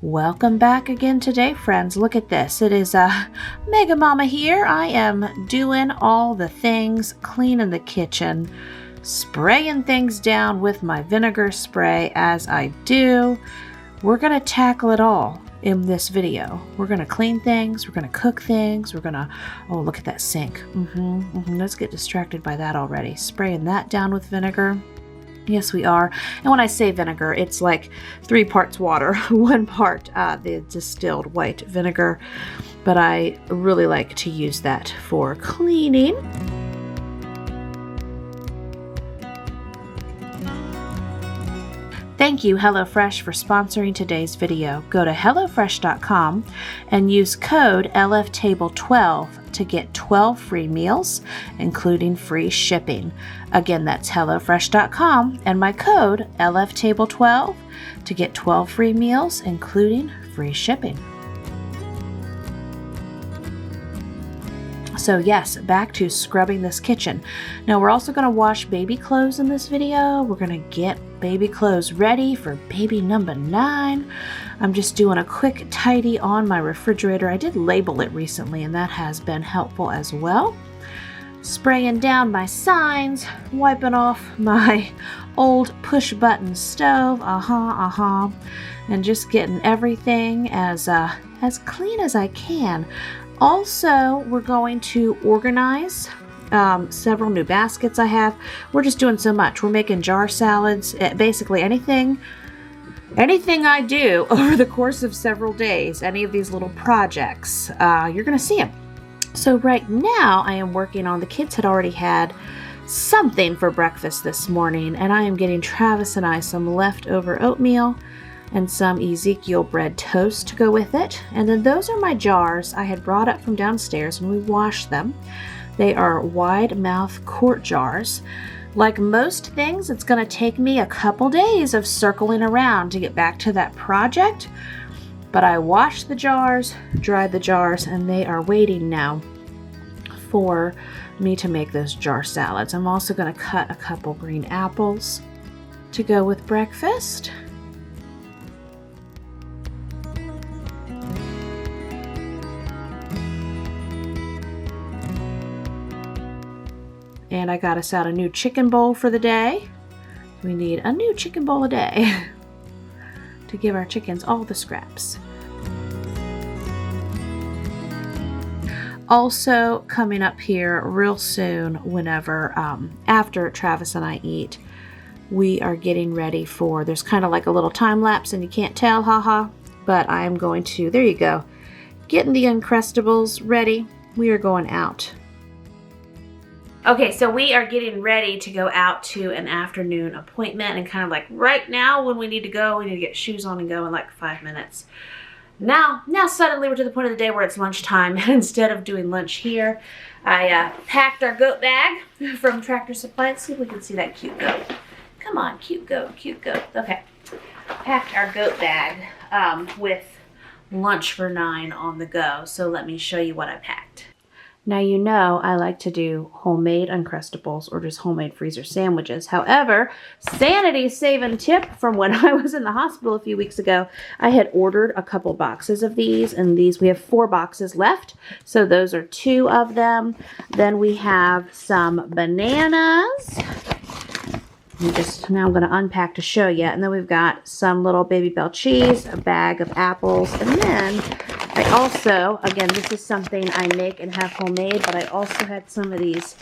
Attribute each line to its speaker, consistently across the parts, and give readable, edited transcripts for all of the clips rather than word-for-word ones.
Speaker 1: Welcome back again today, friends. Look at this. It is Mega Mama here. I am doing all the things, cleaning the kitchen, spraying things down with my vinegar spray as I do. We're going to tackle it all in this video. We're going to clean things. We're going to cook things. We're going to, oh, look at that sink. Let's get distracted by that already. Spraying that down with vinegar. Yes, we are. And when I say vinegar, it's like 3 parts water, 1 part the distilled white vinegar. But I really like to use that for cleaning. Thank you, HelloFresh, for sponsoring today's video. Go to HelloFresh.com and use code LFTable12 to get 12 free meals, including free shipping. Again, that's HelloFresh.com and my code LFTable12 to get 12 free meals, including free shipping. So yes, back to scrubbing this kitchen. Now we're also going to wash baby clothes in this video. We're going to get baby clothes ready for baby number 9. I'm just doing a quick tidy on my refrigerator. I did label it recently and that has been helpful as well. Spraying down my signs, wiping off my old push button stove, and just getting everything as clean as I can. Also, we're going to organize several new baskets I have. We're just doing so much. We're making jar salads. Basically anything I do over the course of several days, any of these little projects, you're going to see them. So right now I am working on, the kids had already had something for breakfast this morning, and I am getting Travis and I some leftover oatmeal and some Ezekiel bread toast to go with it. And then those are my jars I had brought up from downstairs and we washed them. They are wide mouth quart jars. Like most things, it's going to take me a couple days of circling around to get back to that project. But I washed the jars, dried the jars, and they are waiting now for me to make those jar salads. I'm also going to cut a couple green apples to go with breakfast. And I got us out a new chicken bowl for the day. We need a new chicken bowl a day to give our chickens all the scraps. Also coming up here real soon, whenever after Travis and I eat, we are getting ready for, there's kind of like a little time lapse and you can't tell, but I am going to, there you go, getting the Uncrustables ready. We are going out. Okay, so we are getting ready to go out to an afternoon appointment, and kind of like right now when we need to go, we need to get shoes on and go in like 5 minutes. Now suddenly we're to the point of the day where it's lunchtime, and instead of doing lunch here, I packed our goat bag from Tractor Supply. Let's see if we can see that cute goat. Come on, cute goat, cute goat. Okay, packed our goat bag with lunch for 9 on the go. So let me show you what I packed. Now you know I like to do homemade Uncrustables or just homemade freezer sandwiches. However, sanity-saving tip from when I was in the hospital a few weeks ago, I had ordered a couple boxes of these, and these, we have 4 boxes left. So those are 2 of them. Then we have some bananas. Now I'm going to unpack to show you. And then we've got some little Baby Bell cheese, a bag of apples, and then I also, again, this is something I make and have homemade, but I also had some of these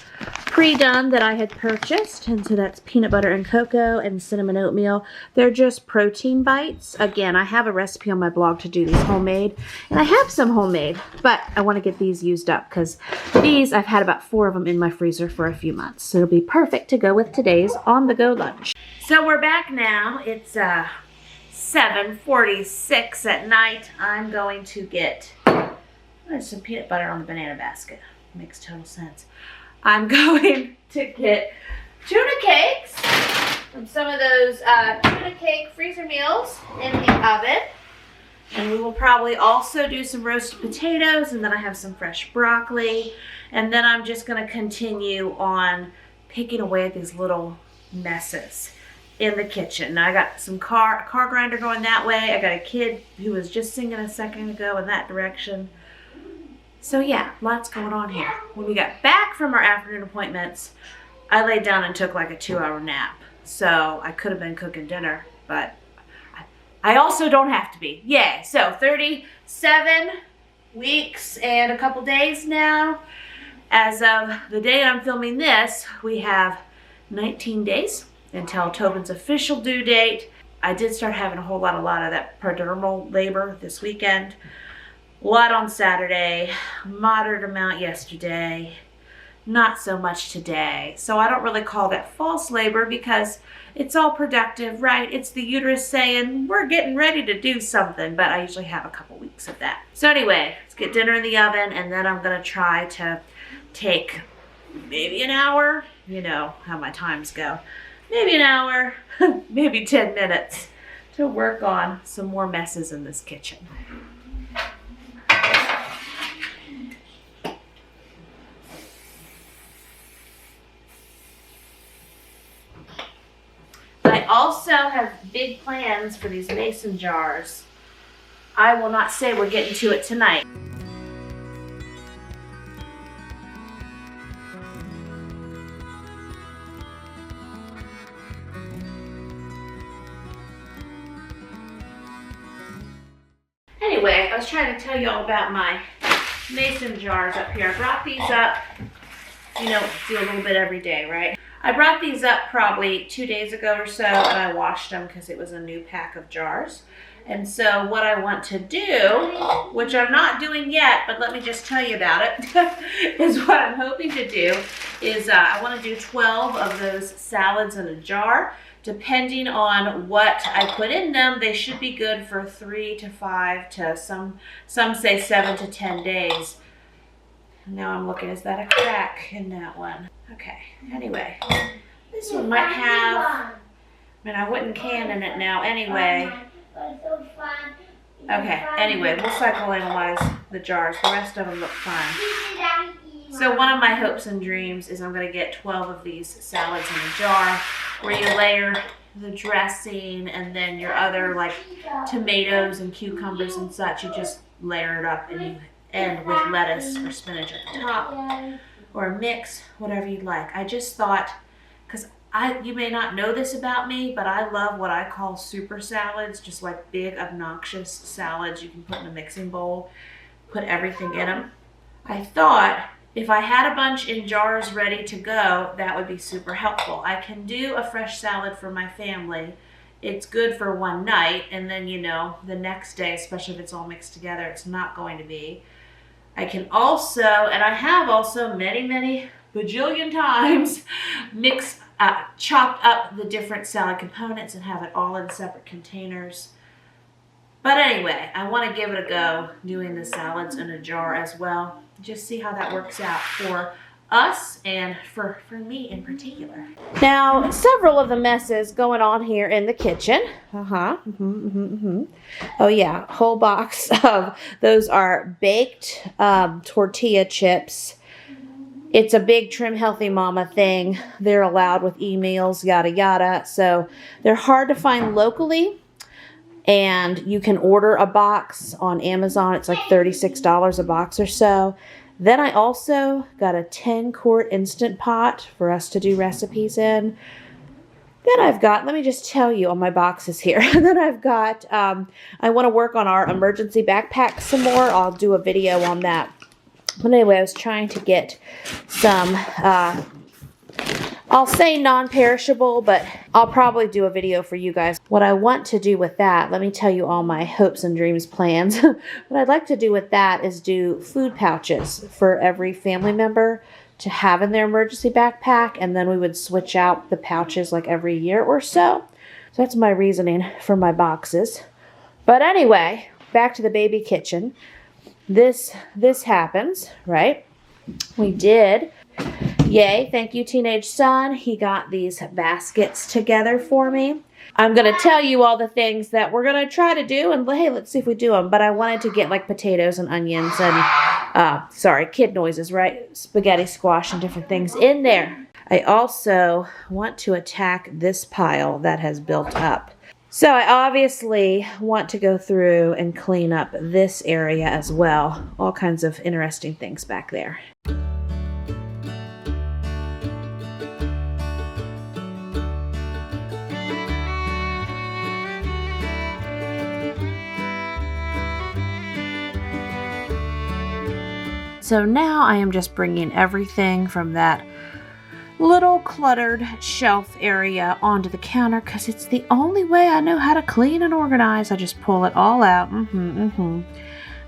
Speaker 1: pre-done that I had purchased. And so that's peanut butter and cocoa and cinnamon oatmeal. They're just protein bites. Again, I have a recipe on my blog to do these homemade, and I have some homemade, but I want to get these used up because these, I've had about 4 of them in my freezer for a few months. So it'll be perfect to go with today's on-the-go lunch. So we're back now. It's 7:46 at night. I'm going to get some peanut butter on the banana basket. Makes total sense. I'm going to get tuna cakes from some of those tuna cake freezer meals in the oven. And we will probably also do some roasted potatoes, and then I have some fresh broccoli. And then I'm just going to continue on picking away at these little messes. in the kitchen. Now I got some car grinder going that way. I got a kid who was just singing a second ago in that direction. So yeah, lots going on here. When we got back from our afternoon appointments, I laid down and took like a 2-hour nap. So I could have been cooking dinner, but I also don't have to be. Yay. So 37 weeks and a couple days now. As of the day I'm filming this, we have 19 days until Tobin's official due date. I did start having a lot of that pretermal labor this weekend. A lot on Saturday, moderate amount yesterday, not so much today. So I don't really call that false labor because it's all productive, right? It's the uterus saying, we're getting ready to do something, but I usually have a couple weeks of that. So anyway, let's get dinner in the oven, and then I'm gonna try to take maybe an hour, you know how my times go, maybe an hour, maybe 10 minutes to work on some more messes in this kitchen. I also have big plans for these mason jars. I will not say we're getting to it tonight. Anyway, I was trying to tell you all about my mason jars up here. I brought these up, you know, do a little bit every day, right? I brought these up probably 2 days ago or so, and I washed them because it was a new pack of jars. And so what I want to do, which I'm not doing yet, but let me just tell you about it, is what I'm hoping to do is I want to do 12 of those salads in a jar. Depending on what I put in them, they should be good for 3 to 5 to some say 7 to 10 days. Now I'm looking, is that a crack in that one? Okay, anyway, this one might have, I mean, I wouldn't can in it now anyway. Okay, anyway, we'll psychoanalyze the jars. The rest of them look fine. So one of my hopes and dreams is I'm going to get 12 of these salads in a jar where you layer the dressing and then your other like tomatoes and cucumbers and such. You just layer it up and you end with lettuce or spinach at the top or a mix, whatever you'd like. I just thought, because you may not know this about me, but I love what I call super salads, just like big obnoxious salads you can put in a mixing bowl, put everything in them. I thought if I had a bunch in jars ready to go, that would be super helpful. I can do a fresh salad for my family. It's good for one night, and then, you know, the next day, especially if it's all mixed together, it's not going to be. I can also, and I have also many bajillion times, chopped up the different salad components and have it all in separate containers. But anyway, I want to give it a go doing the salads in a jar as well. Just see how that works out for us and for me in particular. Now, several of the messes going on here in the kitchen. Oh yeah, whole box of those are baked tortilla chips. It's a big Trim Healthy Mama thing. They're allowed with emails, yada yada. So they're hard to find locally. And you can order a box on Amazon. It's like $36 a box or so. Then I also got a 10-quart Instant Pot for us to do recipes in. Then I've got, let me just tell you on my boxes here. Then I've got, I want to work on our emergency backpack some more. I'll do a video on that. But anyway, I was trying to get some, I'll say non-perishable, but I'll probably do a video for you guys. What I want to do with that, let me tell you all my hopes and dreams plans. What I'd like to do with that is do food pouches for every family member to have in their emergency backpack, and then we would switch out the pouches like every year or so. So that's my reasoning for my boxes. But anyway, back to the baby kitchen. This happens, right? We did. Yay, thank you, teenage son. He got these baskets together for me. I'm going to tell you all the things that we're going to try to do, and hey, let's see if we do them. But I wanted to get like potatoes and onions and, sorry, kid noises, right? Spaghetti, squash, and different things in there. I also want to attack this pile that has built up. So I obviously want to go through and clean up this area as well. All kinds of interesting things back there. So now I am just bringing everything from that little cluttered shelf area onto the counter because it's the only way I know how to clean and organize. I just pull it all out. And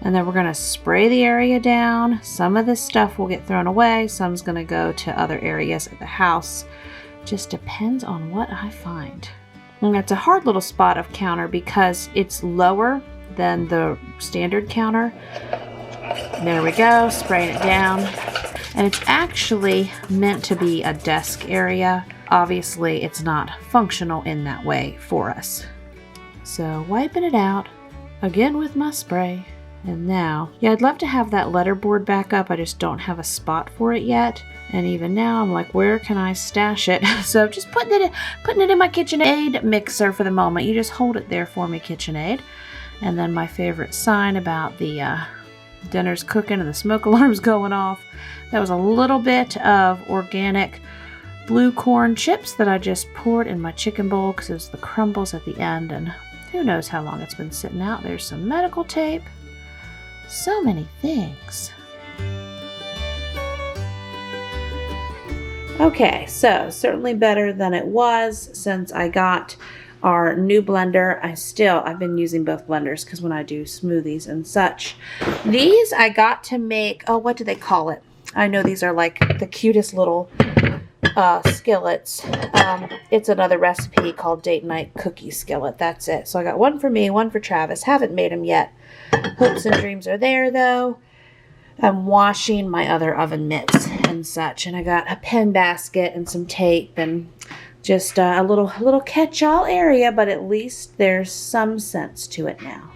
Speaker 1: then we're going to spray the area down. Some of this stuff will get thrown away. Some's going to go to other areas of the house. Just depends on what I find. And it's a hard little spot of counter because it's lower than the standard counter. There we go, spraying it down. And it's actually meant to be a desk area. Obviously, it's not functional in that way for us. So wiping it out again with my spray. And now, yeah, I'd love to have that letterboard back up. I just don't have a spot for it yet. And even now, I'm like, where can I stash it? So just putting it in my KitchenAid mixer for the moment. You just hold it there for me, KitchenAid. And then my favorite sign about the dinner's cooking and the smoke alarm's going off. That was a little bit of organic blue corn chips that I just poured in my chicken bowl because it was the crumbles at the end, and who knows how long it's been sitting out. There's some medical tape. So many things. Okay, so certainly better than it was since I got our new blender. I've been using both blenders because when I do smoothies and such. These I got to make, oh, what do they call it? I know these are like the cutest little skillets. It's another recipe called Date Night Cookie Skillet. That's it. So I got one for me, one for Travis. Haven't made them yet. Hopes and dreams are there though. I'm washing my other oven mitts and such. And I got a pen basket and some tape and just a little catch-all area, but at least there's some sense to it now.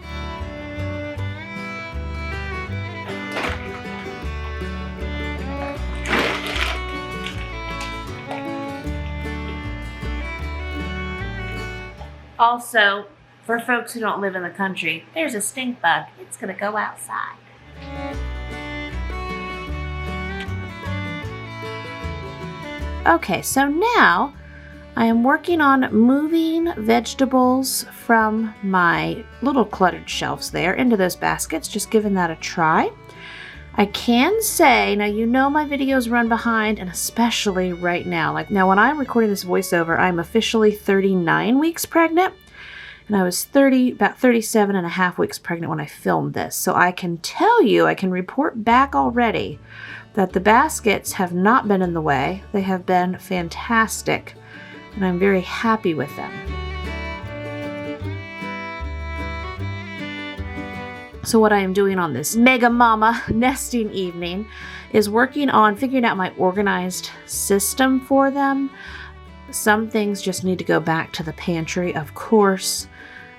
Speaker 1: Also, for folks who don't live in the country, there's a stink bug. It's gonna go outside. Okay, so now I am working on moving vegetables from my little cluttered shelves there into those baskets, just giving that a try. I can say, now you know my videos run behind, and especially right now. Like now when I'm recording this voiceover, I'm officially 39 weeks pregnant, and I was about 37 and a half weeks pregnant when I filmed this. So I can tell you, I can report back already that the baskets have not been in the way. They have been fantastic, and I'm very happy with them. So what I am doing on this Mega Mama nesting evening is working on figuring out my organized system for them. Some things just need to go back to the pantry, of course.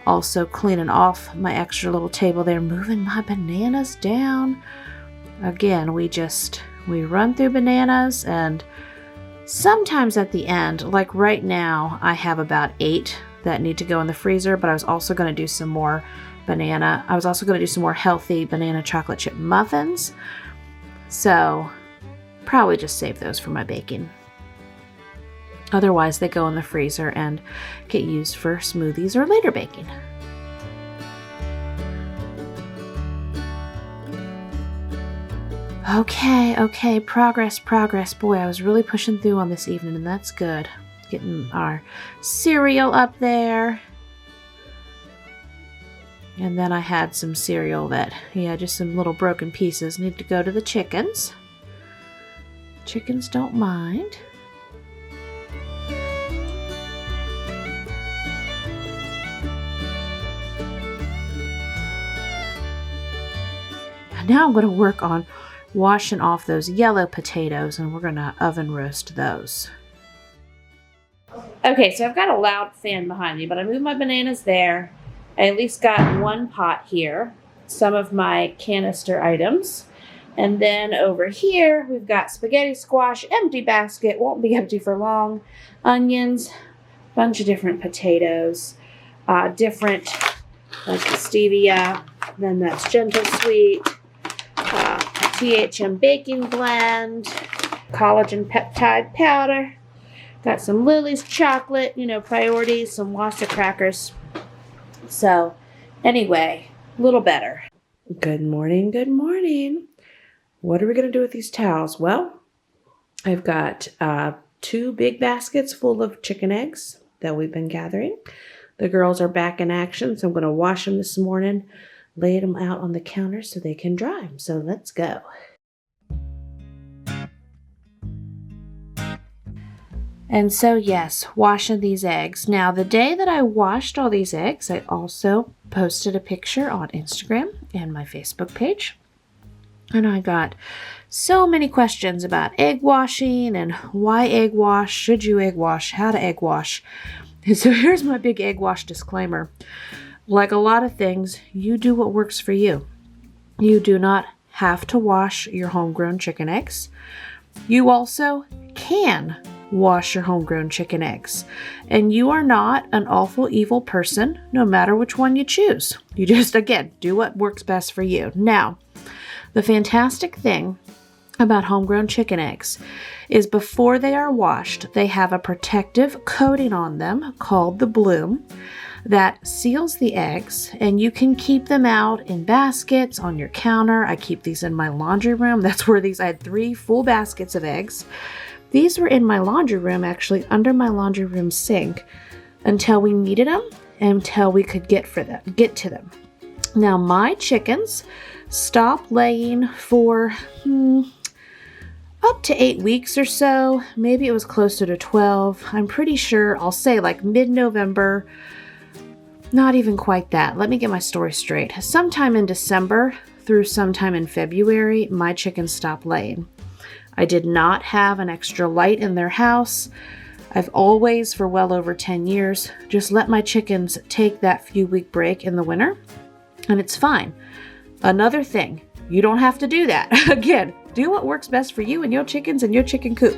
Speaker 1: Also cleaning off my extra little table there, moving my bananas down. Again, we run through bananas, and sometimes at the end, like right now, I have about 8 that need to go in the freezer, but I was also going to do some more healthy banana chocolate chip muffins. So probably just save those for my baking. Otherwise, they go in the freezer and get used for smoothies or later baking. Okay, progress. Boy, I was really pushing through on this evening, and that's good. Getting our cereal up there. And then I had some cereal that, just some little broken pieces need to go to the chickens. Chickens don't mind. And now I'm going to work on washing off those yellow potatoes, and we're going to oven roast those. Okay, so I've got a loud fan behind me, but I moved my bananas there. I at least got one pot here, some of my canister items. And then over here, we've got spaghetti squash, empty basket, won't be empty for long, onions, bunch of different potatoes, different, like the stevia, then that's gentle sweet, THM baking blend, collagen peptide powder, got some Lily's chocolate, priorities, some Wassa crackers. So anyway, a little better. Good morning, good morning. What are we going to do with these towels? Well, I've got 2 big baskets full of chicken eggs that we've been gathering. The girls are back in action, so I'm going to wash them this morning, lay them out on the counter so they can dry. So let's go. And so yes, washing these eggs. Now the day that I washed all these eggs, I also posted a picture on Instagram and my Facebook page. And I got so many questions about egg washing and why egg wash, should you egg wash, how to egg wash. And so here's my big egg wash disclaimer. Like a lot of things, you do what works for you. You do not have to wash your homegrown chicken eggs. You also can wash your homegrown chicken eggs. And you are not an awful evil person, no matter which one you choose. You just, again, do what works best for you. Now, the fantastic thing about homegrown chicken eggs is before they are washed, they have a protective coating on them called the bloom that seals the eggs, and you can keep them out in baskets on your counter. I keep these in my laundry room. That's where I had 3 full baskets of eggs. These were in my laundry room, actually under my laundry room sink, until we needed them, until we could get to them. Now my chickens stopped laying for up to 8 weeks or so. Maybe it was closer to 12. I'm pretty sure, I'll say like mid-November. Not even quite that. Let me get my story straight. Sometime in December through sometime in February, my chickens stopped laying. I did not have an extra light in their house. I've always, for well over 10 years, just let my chickens take that few week break in the winter, and it's fine. Another thing, you don't have to do that. Again, do what works best for you and your chickens and your chicken coop.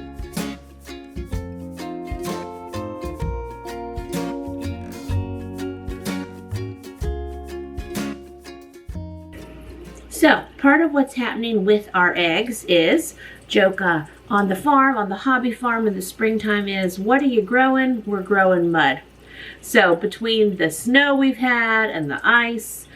Speaker 1: So, part of what's happening with our eggs is, joke on the farm, on the hobby farm in the springtime is, what are you growing? We're growing mud. So, between the snow we've had and the ice,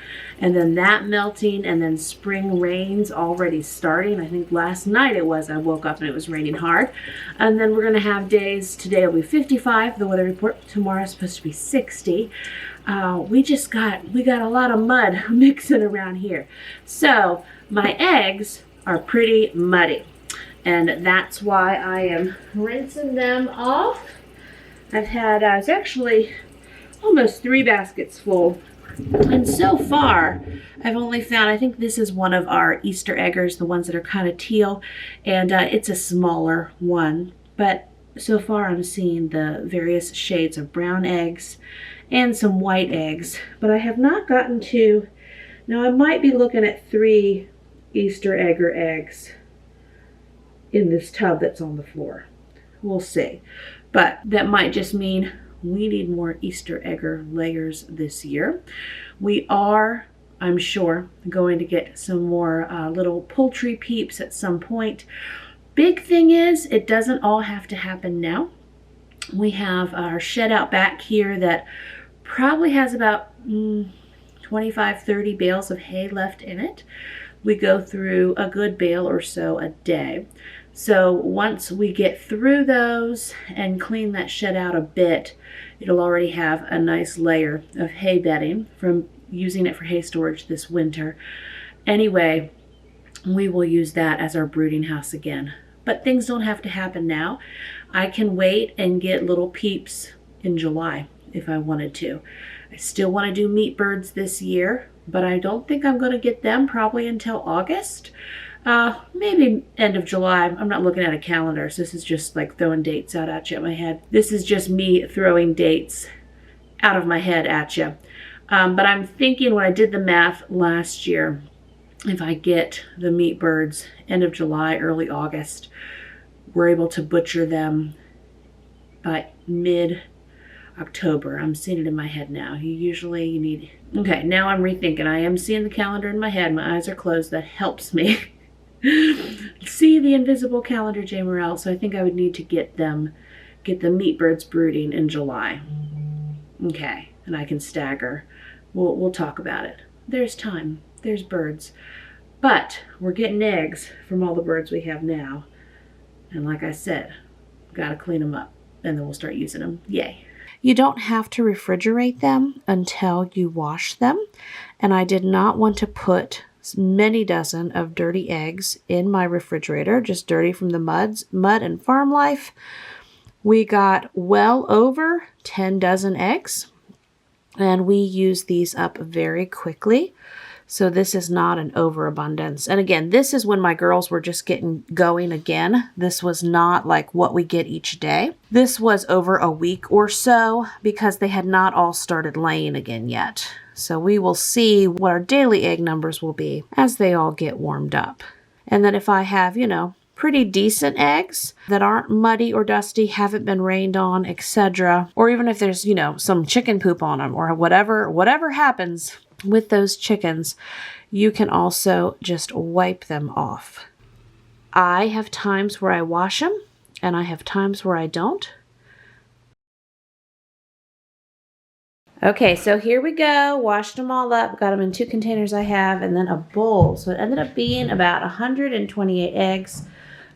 Speaker 1: and then that melting, and then spring rains already starting. I think last night I woke up and it was raining hard. And then we're going to have days, today will be 55, the weather report, tomorrow is supposed to be 60. We got a lot of mud mixing around here. So my eggs are pretty muddy, and that's why I am rinsing them off. I've had, it's actually almost 3 baskets full. And so far, I've only found, I think this is one of our Easter eggers, the ones that are kind of teal, and it's a smaller one. But so far, I'm seeing the various shades of brown eggs and some white eggs. But I have not gotten to, now I might be looking at 3 Easter egger eggs in this tub that's on the floor. We'll see. But that might just mean we need more Easter egger layers this year. We are, I'm sure, going to get some more little poultry peeps at some point. Big thing is, it doesn't all have to happen now. We have our shed out back here that probably has about 25, 30 bales of hay left in it. We go through a good bale or so a day. So once we get through those and clean that shed out a bit, it'll already have a nice layer of hay bedding from using it for hay storage this winter. Anyway, we will use that as our brooding house again. But things don't have to happen now. I can wait and get little peeps in July if I wanted to. I still want to do meat birds this year, but I don't think I'm going to get them probably until August. Maybe end of July. I'm not looking at a calendar, so this is just like throwing dates out at you in my head. This is just me throwing dates out of my head at you. But I'm thinking when I did the math last year, if I get the meat birds end of July, early August, we're able to butcher them by mid-October. I'm seeing it in my head now. You need... Okay, now I'm rethinking. I am seeing the calendar in my head. My eyes are closed. That helps me see the invisible calendar, Jamerrill. So I think I would need to get the meat birds brooding in July. Okay, and I can stagger. We'll talk about it. There's time. There's birds. But we're getting eggs from all the birds we have now. And like I said, gotta clean them up. And then we'll start using them. Yay. You don't have to refrigerate them until you wash them. And I did not want to put many dozen of dirty eggs in my refrigerator, just dirty from the mud and farm life. We got well over 10 dozen eggs, and we use these up very quickly. So this is not an overabundance. And again, this is when my girls were just getting going again. This was not like what we get each day. This was over a week or so because they had not all started laying again yet. So we will see what our daily egg numbers will be as they all get warmed up. And then if I have, pretty decent eggs that aren't muddy or dusty, haven't been rained on, etc., or even if there's, some chicken poop on them or whatever happens with those chickens, you can also just wipe them off. I have times where I wash them and I have times where I don't. Okay, so here we go. Washed them all up, got them in 2 containers I have, and then a bowl. So it ended up being about 128 eggs,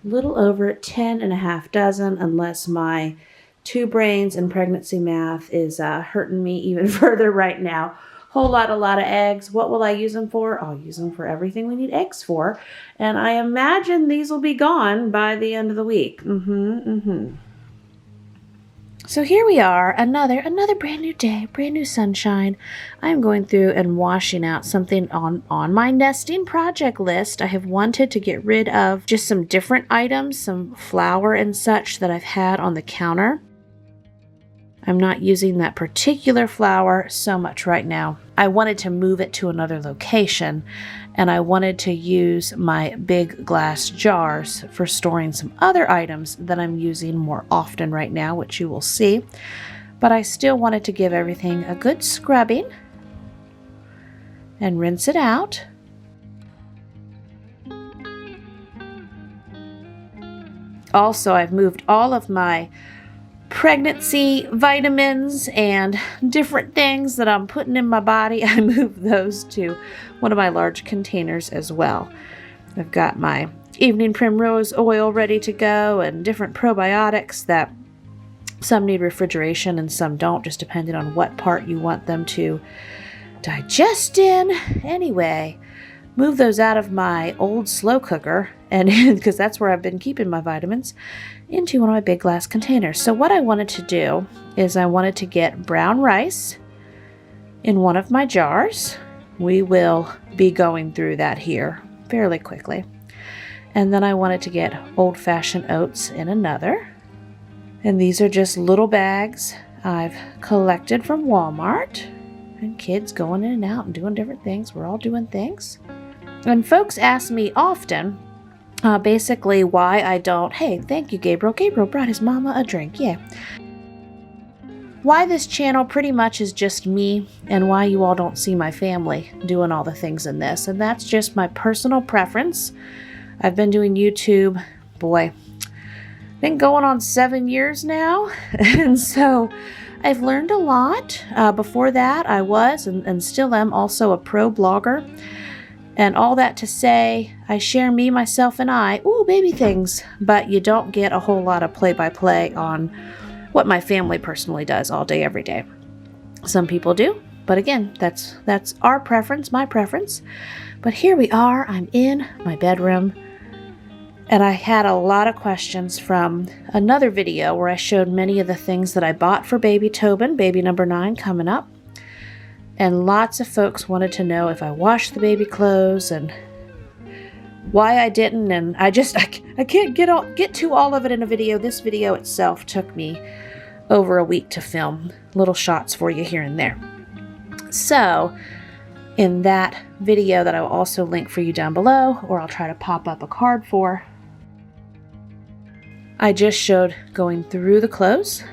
Speaker 1: a little over 10 and a half dozen, unless my 2 brains and pregnancy math is hurting me even further right now. A lot of eggs. What will I use them for? I'll use them for everything we need eggs for. And I imagine these will be gone by the end of the week. So here we are, another brand new day, brand new sunshine. I'm going through and washing out something on my nesting project list. I have wanted to get rid of just some different items, some flour and such that I've had on the counter. I'm not using that particular flour so much right now. I wanted to move it to another location, and I wanted to use my big glass jars for storing some other items that I'm using more often right now, which you will see. But I still wanted to give everything a good scrubbing and rinse it out. Also, I've moved all of my pregnancy vitamins and different things that I'm putting in my body. I moved those to one of my large containers as well. I've got my evening primrose oil ready to go and different probiotics that some need refrigeration and some don't, just depending on what part you want them to digest in. Anyway, move those out of my old slow cooker, and because that's where I've been keeping my vitamins, into one of my big glass containers. So what I wanted to do is I wanted to get brown rice in one of my jars. We will be going through that here fairly quickly. And then I wanted to get old-fashioned oats in another. And these are just little bags I've collected from Walmart. And kids going in and out and doing different things. We're all doing things. And folks ask me often, basically why I don't, hey, thank you, Gabriel. Gabriel brought his mama a drink, yeah. Why this channel pretty much is just me, and why you all don't see my family doing all the things in this. And that's just my personal preference. I've been doing YouTube, been going on 7 years now. And so I've learned a lot. Before that, I was and still am also a pro blogger. And all that to say, I share me, myself, and I, baby things, but you don't get a whole lot of play-by-play on what my family personally does all day, every day. Some people do, but again, that's our preference, my preference. But here we are, I'm in my bedroom, and I had a lot of questions from another video where I showed many of the things that I bought for baby Tobin, baby number 9 coming up. And lots of folks wanted to know if I washed the baby clothes and why I didn't. And I can't get to all of it in a video. This video itself took me over a week to film little shots for you here and there. So in that video that I will also link for you down below, or I'll try to pop up a card for. I just showed going through the clothes,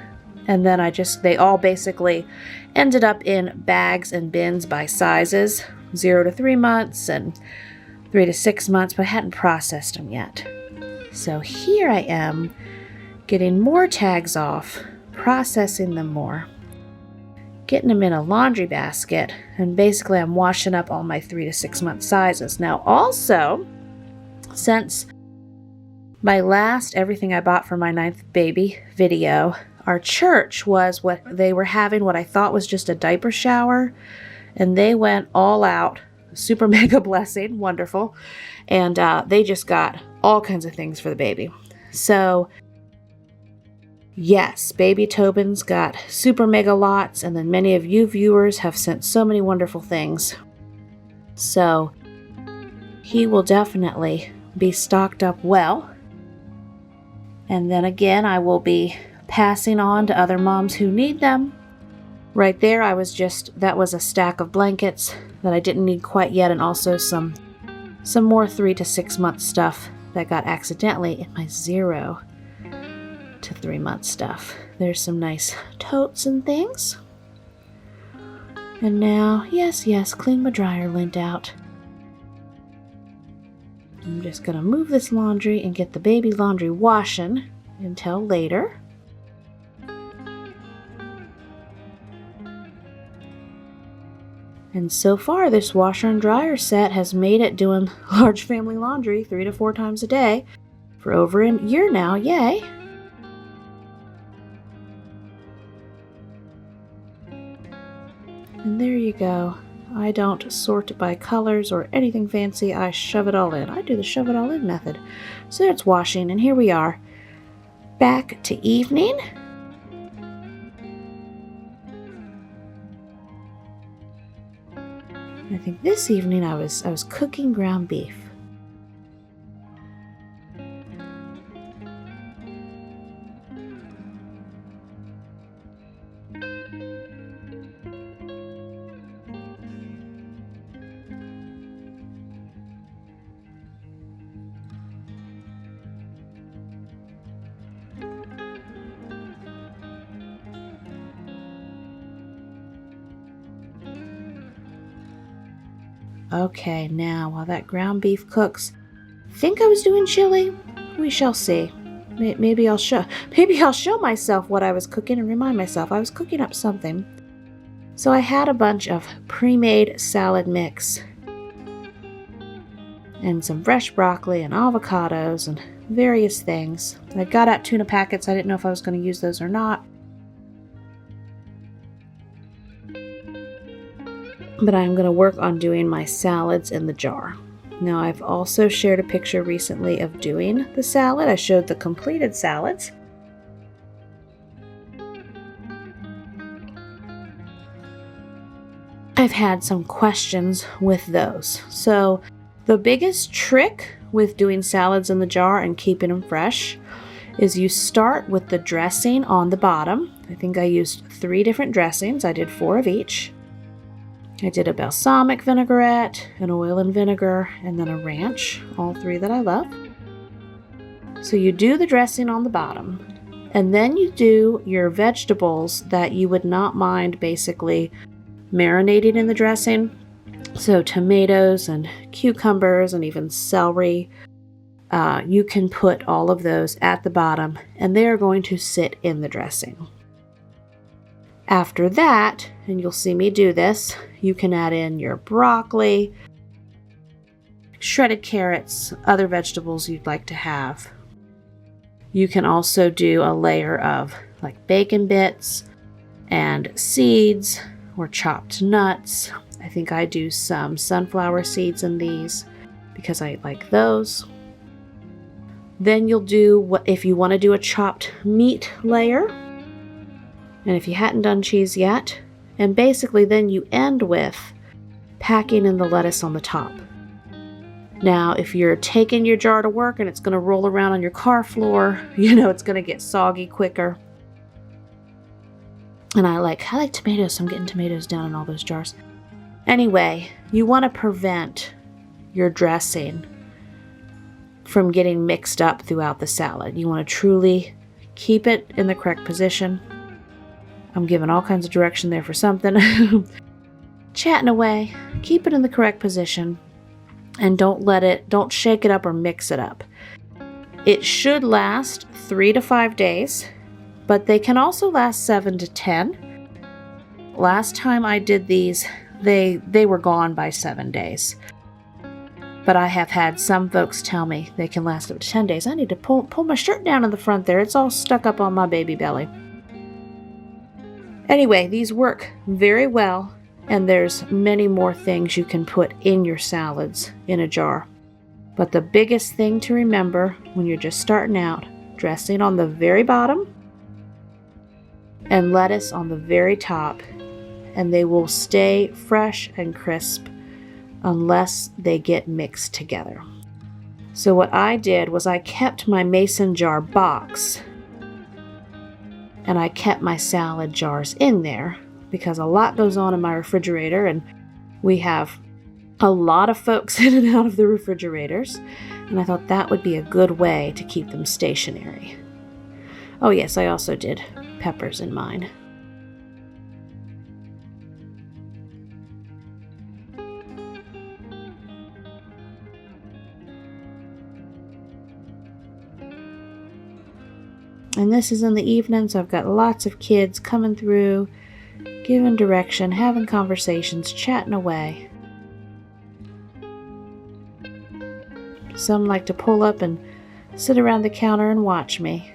Speaker 1: and then they all basically ended up in bags and bins by sizes, 0 to 3 months and 3 to 6 months, but I hadn't processed them yet. So here I am getting more tags off, processing them more, getting them in a laundry basket, and basically I'm washing up all my 3 to 6 month sizes. Now also, since my last everything I bought for my 9th baby video, our church they were having what I thought was just a diaper shower, and they went all out, super mega blessing, wonderful, and they just got all kinds of things for the baby. So yes, baby Tobin's got super mega lots, and then many of you viewers have sent so many wonderful things. So he will definitely be stocked up well. And then again, I will be passing on to other moms who need them. Right there, that was a stack of blankets that I didn't need quite yet, and also some more 3 to 6 month stuff that got accidentally in my 0 to 3 month stuff. There's some nice totes and things. And now, yes, clean my dryer lint out. I'm just gonna move this laundry and get the baby laundry washing until later. And so far, this washer and dryer set has made it doing large family laundry 3 to 4 times a day for over a year now. Yay! And there you go. I don't sort by colors or anything fancy. I shove it all in. I do the shove it all in method. So it's washing, and here we are, back to evening. I think this evening I was cooking ground beef. Okay, now while that ground beef cooks, I think I was doing chili. We shall see. Maybe I'll show myself what I was cooking and remind myself I was cooking up something. So I had a bunch of pre-made salad mix and some fresh broccoli and avocados and various things. I got out tuna packets. I didn't know if I was going to use those or not. But I'm going to work on doing my salads in the jar. Now, I've also shared a picture recently of doing the salad. I showed the completed salads. I've had some questions with those. So the biggest trick with doing salads in the jar and keeping them fresh is you start with the dressing on the bottom. I think I used 3 different dressings. I did 4 of each. I did a balsamic vinaigrette, an oil and vinegar, and then a ranch, all 3 that I love. So you do the dressing on the bottom, and then you do your vegetables that you would not mind basically marinating in the dressing. So tomatoes and cucumbers and even celery, you can put all of those at the bottom, and they are going to sit in the dressing. After that, and you'll see me do this, you can add in your broccoli, shredded carrots, other vegetables you'd like to have. You can also do a layer of like bacon bits and seeds or chopped nuts. I think I do some sunflower seeds in these because I like those. Then you'll do, if you want to do a chopped meat layer, and if you hadn't done cheese yet, and basically then you end with packing in the lettuce on the top. Now, if you're taking your jar to work and it's going to roll around on your car floor, you know it's going to get soggy quicker. And I like tomatoes, so I'm getting tomatoes down in all those jars. Anyway, you want to prevent your dressing from getting mixed up throughout the salad. You want to truly keep it in the correct position. I'm giving all kinds of direction there for something. Chatting away. Keep it in the correct position and don't shake it up or mix it up. It should last 3 to 5 days, but they can also last 7 to 10. Last time I did these, they were gone by 7 days. But I have had some folks tell me they can last up to 10 days. I need to pull my shirt down in the front there. It's all stuck up on my baby belly. Anyway, these work very well, and there's many more things you can put in your salads in a jar. But the biggest thing to remember when you're just starting out, dressing on the very bottom and lettuce on the very top, and they will stay fresh and crisp unless they get mixed together. So what I did was I kept my mason jar box and I kept my salad jars in there because a lot goes on in my refrigerator and we have a lot of folks in and out of the refrigerators, and I thought that would be a good way to keep them stationary. Oh yes, I also did peppers in mine. And this is in the evening, so I've got lots of kids coming through, giving direction, having conversations, chatting away. Some like to pull up and sit around the counter and watch me.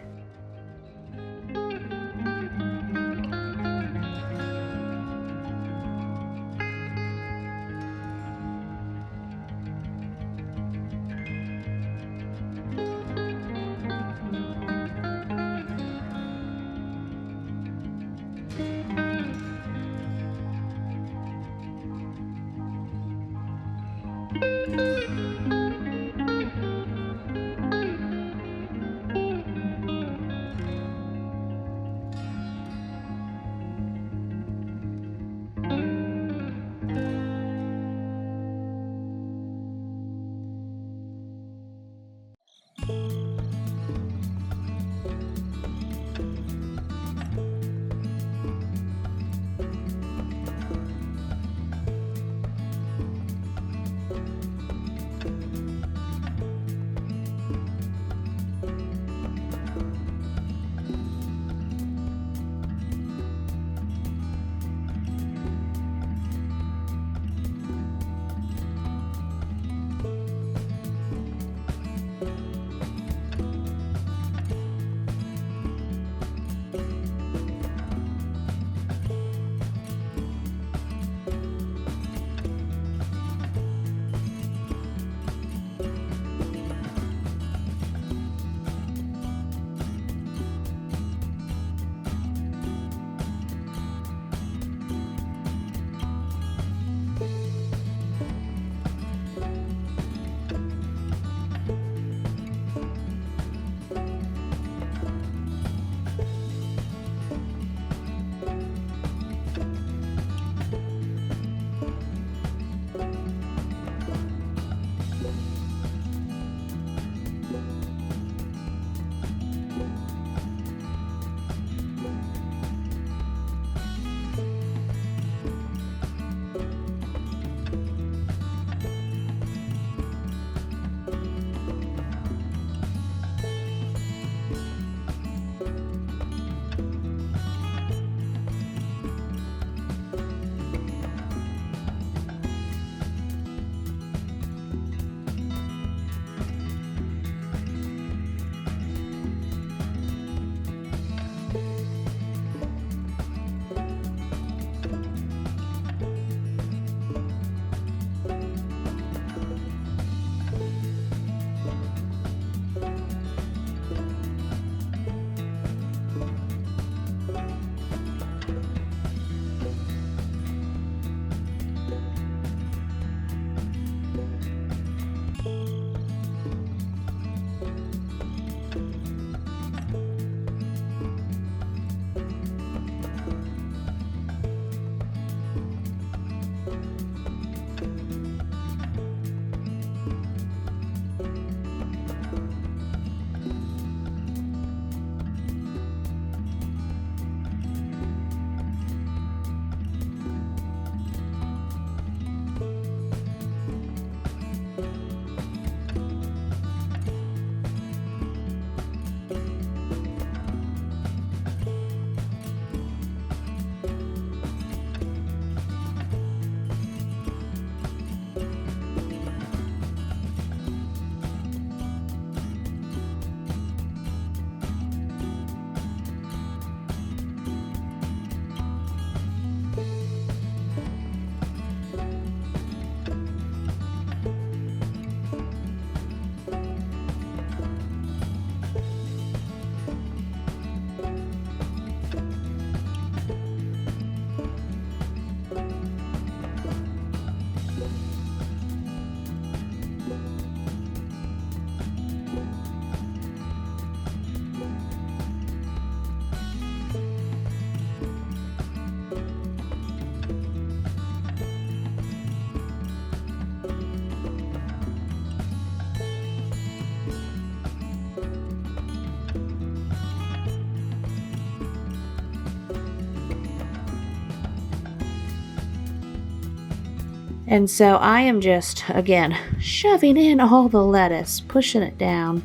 Speaker 1: And so I am just, again, shoving in all the lettuce, pushing it down.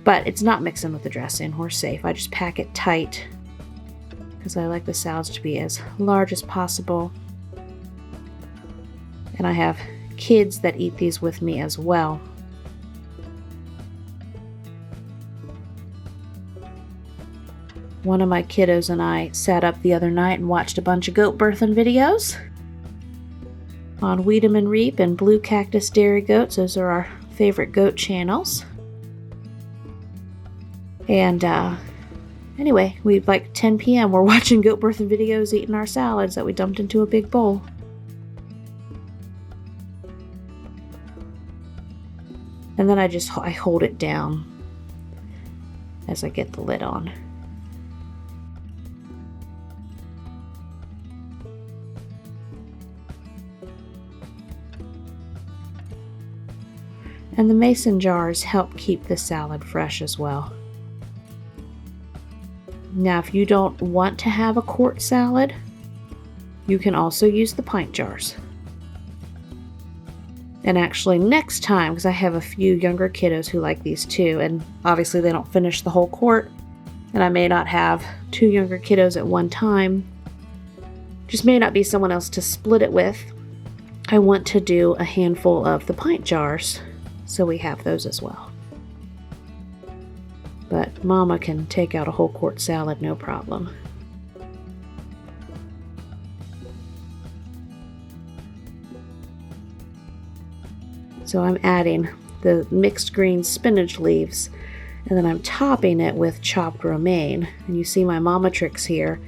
Speaker 1: But it's not mixing with the dressing. We're safe. I just pack it tight because I like the salads to be as large as possible. And I have kids that eat these with me as well. One of my kiddos and I sat up the other night and watched a bunch of goat birthing videos on Wiedemann Reap and Blue Cactus Dairy Goats. Those are our favorite goat channels. And anyway, like 10 p.m. we're watching goat birthing videos, eating our salads that we dumped into a big bowl. And then I hold it down as I get the lid on. And the mason jars help keep the salad fresh as well. Now, if you don't want to have a quart salad, you can also use the pint jars. And actually next time, because I have a few younger kiddos who like these too, and obviously they don't finish the whole quart, and I may not have 2 younger kiddos at one time, just may not be someone else to split it with, I want to do a handful of the pint jars, so we have those as well. But Mama can take out a whole quart salad, no problem. So I'm adding the mixed green spinach leaves, and then I'm topping it with chopped romaine. And you see my mama tricks here.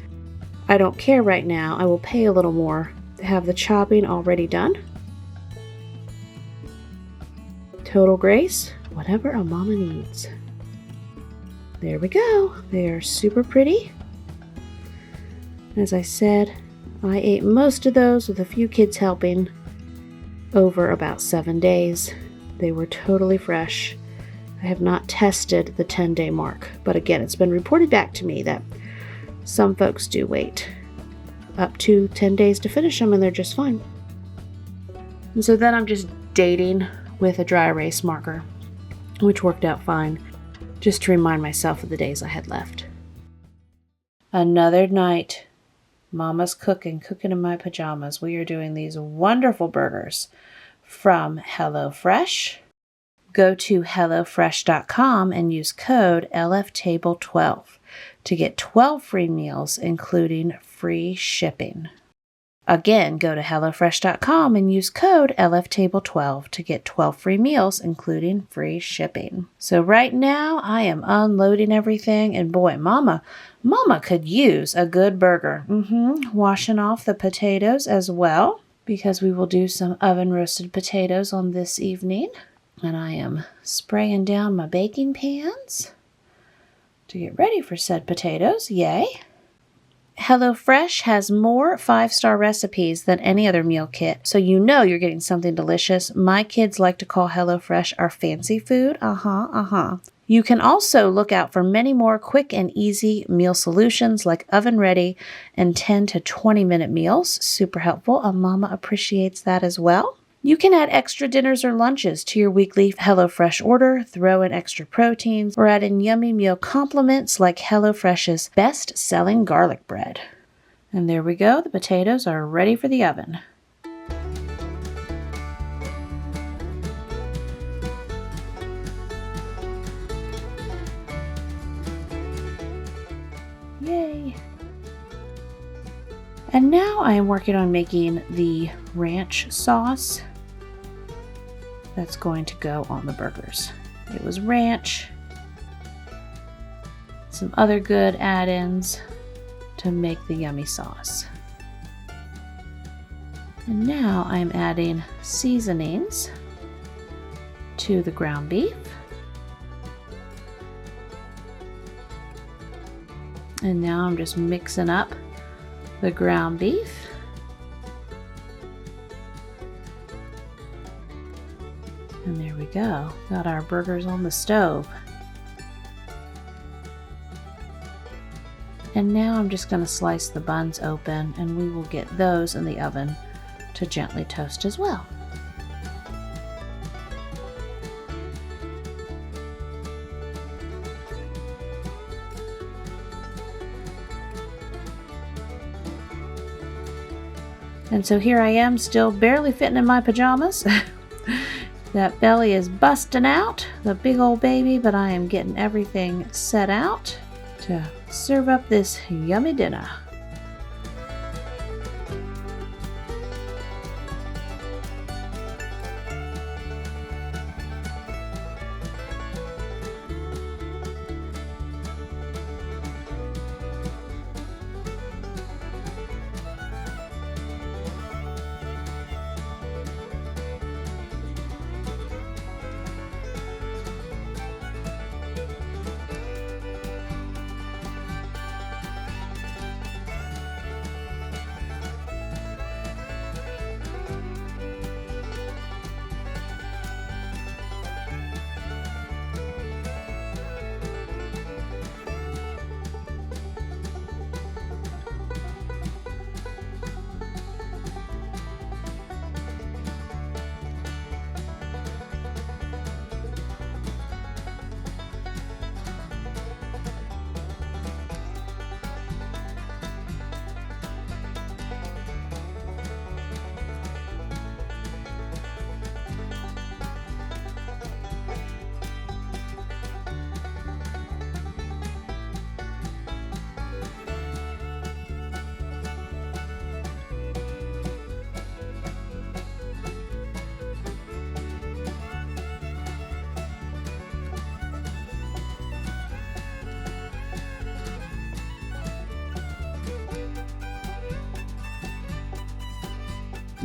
Speaker 1: I don't care right now. I will pay a little more to have the chopping already done. Total grace, whatever a mama needs. There we go. They are super pretty. As I said, I ate most of those with a few kids helping over about 7 days. They were totally fresh. I have not tested the 10-day mark, but again, it's been reported back to me that some folks do wait up to 10 days to finish them and they're just fine. And so then I'm just dating with a dry erase marker, which worked out fine, just to remind myself of the days I had left. Another night. Mama's cooking in my pajamas. We are doing these wonderful burgers from HelloFresh. Go to HelloFresh.com and use code LFTable12 to get 12 free meals, including free shipping. Again, go to HelloFresh.com and use code LFTable12 to get 12 free meals, including free shipping. So right now, I am unloading everything, and boy, Mama could use a good burger. Washing off the potatoes as well, because we will do some oven roasted potatoes on this evening. And I am spraying down my baking pans to get ready for said potatoes. Yay! HelloFresh has more 5-star recipes than any other meal kit, so you know you're getting something delicious. My kids like to call HelloFresh our fancy food. You can also look out for many more quick and easy meal solutions like oven-ready and 10 to 20-minute meals. Super helpful. Mama appreciates that as well. You can add extra dinners or lunches to your weekly HelloFresh order, throw in extra proteins, or add in yummy meal complements like HelloFresh's best-selling garlic bread. And there we go. The potatoes are ready for the oven. Yay! And now I am working on making the ranch sauce that's going to go on the burgers. It was ranch, some other good add-ins to make the yummy sauce. And now I'm adding seasonings to the ground beef. And now I'm just mixing up the ground beef. And there we go. Got our burgers on the stove. And now I'm just going to slice the buns open and we will get those in the oven to gently toast as well. And so here I am, still barely fitting in my pajamas. That belly is busting out, the big old baby, but I am getting everything set out to serve up this yummy dinner.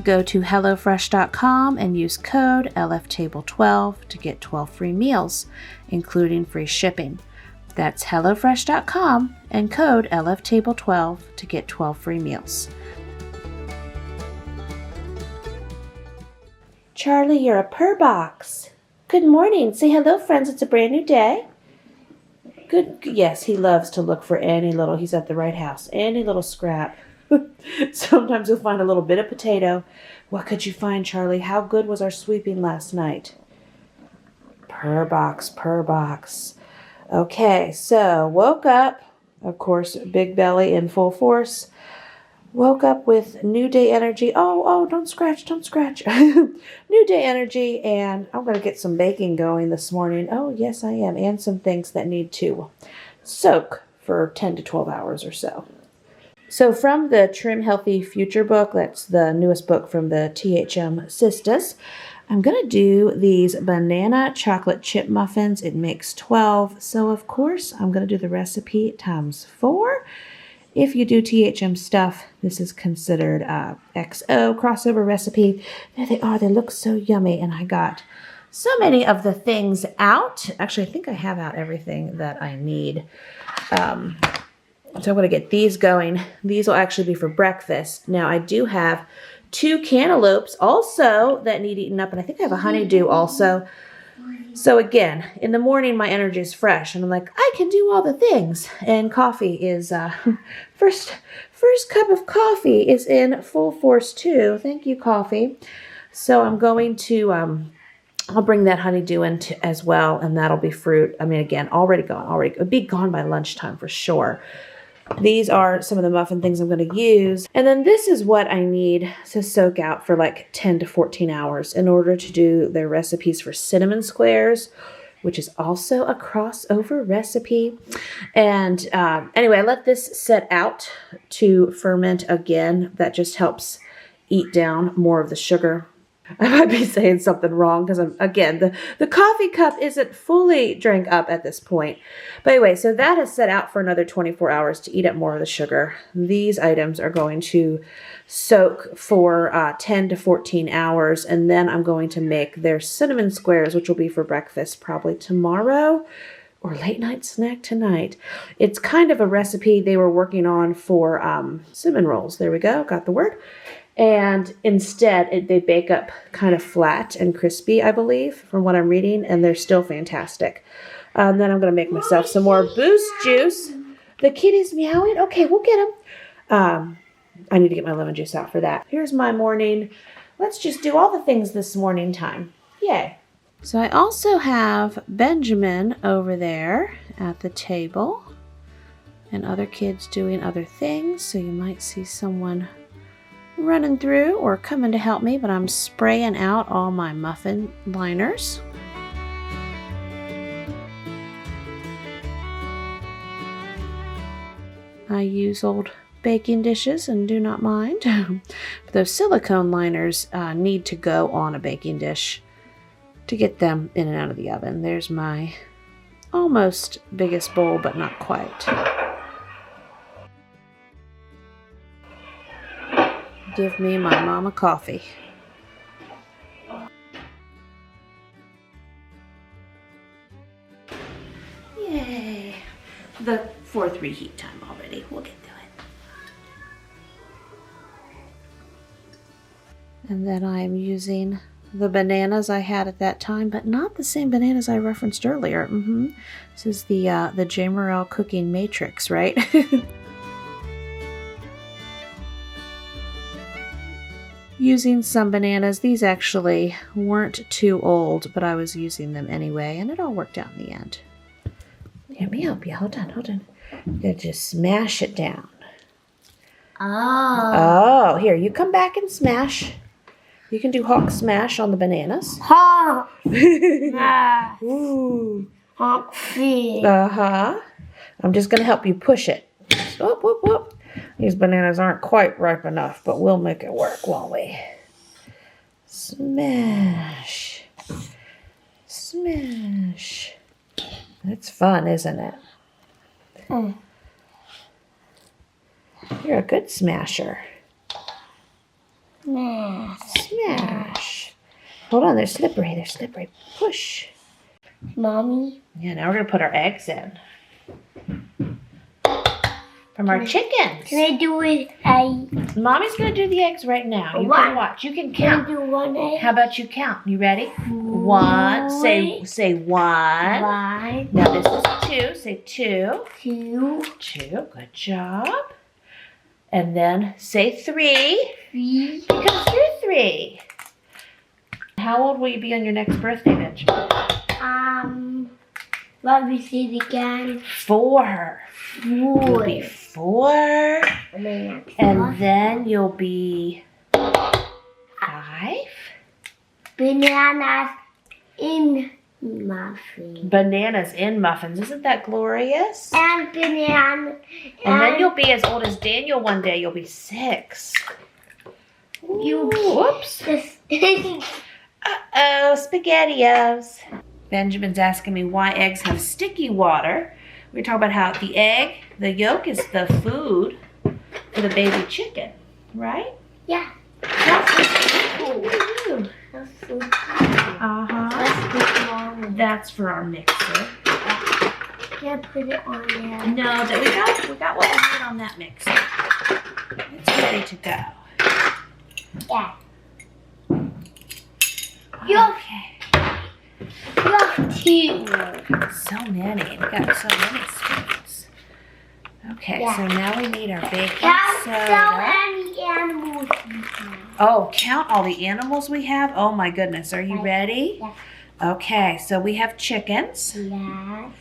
Speaker 1: Go to HelloFresh.com and use code LFTable12 to get 12 free meals, including free shipping. That's HelloFresh.com and code LFTable12 to get 12 free meals. Charlie, you're a purr box. Good morning. Say hello, friends. It's a brand new day. Good. Yes, he loves to look for he's at the right house, any little scrap. Sometimes you'll find a little bit of potato. What could you find, Charlie? How good was our sweeping last night? Purr box, purr box. Okay, so woke up, of course, big belly in full force. Woke up with new day energy. Oh, don't scratch. New day energy, and I'm going to get some baking going this morning. Oh, yes, I am, and some things that need to soak for 10 to 12 hours or so. So from the Trim Healthy Future book, that's the newest book from the THM Sisters, I'm going to do these banana chocolate chip muffins. It makes 12. So, of course, I'm going to do the recipe times 4. If you do THM stuff, this is considered XO crossover recipe. There they are. They look so yummy. And I got so many of the things out. Actually, I think I have out everything that I need. So I'm going to get these going. These will actually be for breakfast. Now, I do have 2 cantaloupes also that need eaten up, and I think I have a honeydew also. So again, in the morning, my energy is fresh, and I'm like, I can do all the things. And coffee is, first cup of coffee is in full force too. Thank you, coffee. So I'm going to, I'll bring that honeydew in as well, and that'll be fruit. I mean, again, it'll be gone by lunchtime for sure. These are some of the muffin things I'm going to use. And then this is what I need to soak out for like 10 to 14 hours in order to do their recipes for cinnamon squares, which is also a crossover recipe. And anyway, I let this set out to ferment again. That just helps eat down more of the sugar. I might be saying something wrong because the coffee cup isn't fully drank up at this point. But anyway, so that has set out for another 24 hours to eat up more of the sugar. These items are going to soak for 10 to 14 hours, and then I'm going to make their cinnamon squares, which will be for breakfast probably tomorrow or late night snack tonight. It's kind of a recipe they were working on for cinnamon rolls. There we go, got the word. And instead, they bake up kind of flat and crispy, I believe, from what I'm reading, and they're still fantastic. Then I'm going to make myself some more Boost juice. The kitty's meowing. Okay, we'll get him. I need to get my lemon juice out for that. Here's my morning. Let's just do all the things this morning time. Yay. So I also have Benjamin over there at the table and other kids doing other things. So you might see someone running through or coming to help me, but I'm spraying out all my muffin liners. I use old baking dishes and do not mind. But those silicone liners need to go on a baking dish to get them in and out of the oven. There's my almost biggest bowl, but not quite. Give me my mama coffee. Yay! The 4th reheat time already. We'll get to it. And then I'm using the bananas I had at that time, but not the same bananas I referenced earlier. This is the Jamerrill cooking matrix, right? Using some bananas. These actually weren't too old, but I was using them anyway, and it all worked out in the end. Let me help you. Hold on, hold on. I'm gonna just smash it down. Oh, here, you come back and smash. You can do hawk smash on the bananas.
Speaker 2: Hawk smash.
Speaker 1: Ooh.
Speaker 2: Hawk feed.
Speaker 1: Uh-huh. I'm just gonna help you push it. Whoop, whoop, whoop. These bananas aren't quite ripe enough, but we'll make it work, won't we? Smash. Smash. That's fun, isn't it? You're a good smasher. Smash. Hold on, they're slippery. They're slippery. Push.
Speaker 2: Mommy.
Speaker 1: Yeah, now we're going to put our eggs in. From our chickens.
Speaker 2: Can I do it?
Speaker 1: Mommy's going to do the eggs right now. You can watch. You can count.
Speaker 2: Can I do one egg?
Speaker 1: How about you count? You ready? One. Say one.
Speaker 2: One.
Speaker 1: Now this is 2. Say 2.
Speaker 2: 2.
Speaker 1: 2. Good job. And then say 3.
Speaker 2: 3.
Speaker 1: Because you're 3. How old will you be on your next birthday, Benjamin?
Speaker 2: Let me see it again.
Speaker 1: 4.
Speaker 2: 4.
Speaker 1: You'll be 4. And then you'll be 5.
Speaker 2: Bananas in muffins.
Speaker 1: Bananas in muffins. Isn't that glorious?
Speaker 2: And banana.
Speaker 1: And then you'll be as old as Daniel one day. You'll be 6. Whoops. Uh-oh, SpaghettiOs. Benjamin's asking me why eggs have sticky water. We talk about how the egg, the yolk, is the food for the baby chicken, right?
Speaker 2: Yeah.
Speaker 1: That's for our mixer.
Speaker 2: Can I put it on there?
Speaker 1: No, we got what we need on that mixer. It's ready to go.
Speaker 2: Yeah.
Speaker 1: Okay.
Speaker 2: You
Speaker 1: So many. We got so many spoons. Okay, so now we need our baking soda.
Speaker 2: Any animals you have.
Speaker 1: Oh, count all the animals we have? Oh my goodness. Are you ready?
Speaker 2: Yeah.
Speaker 1: Okay, so we have chickens.
Speaker 2: Yes.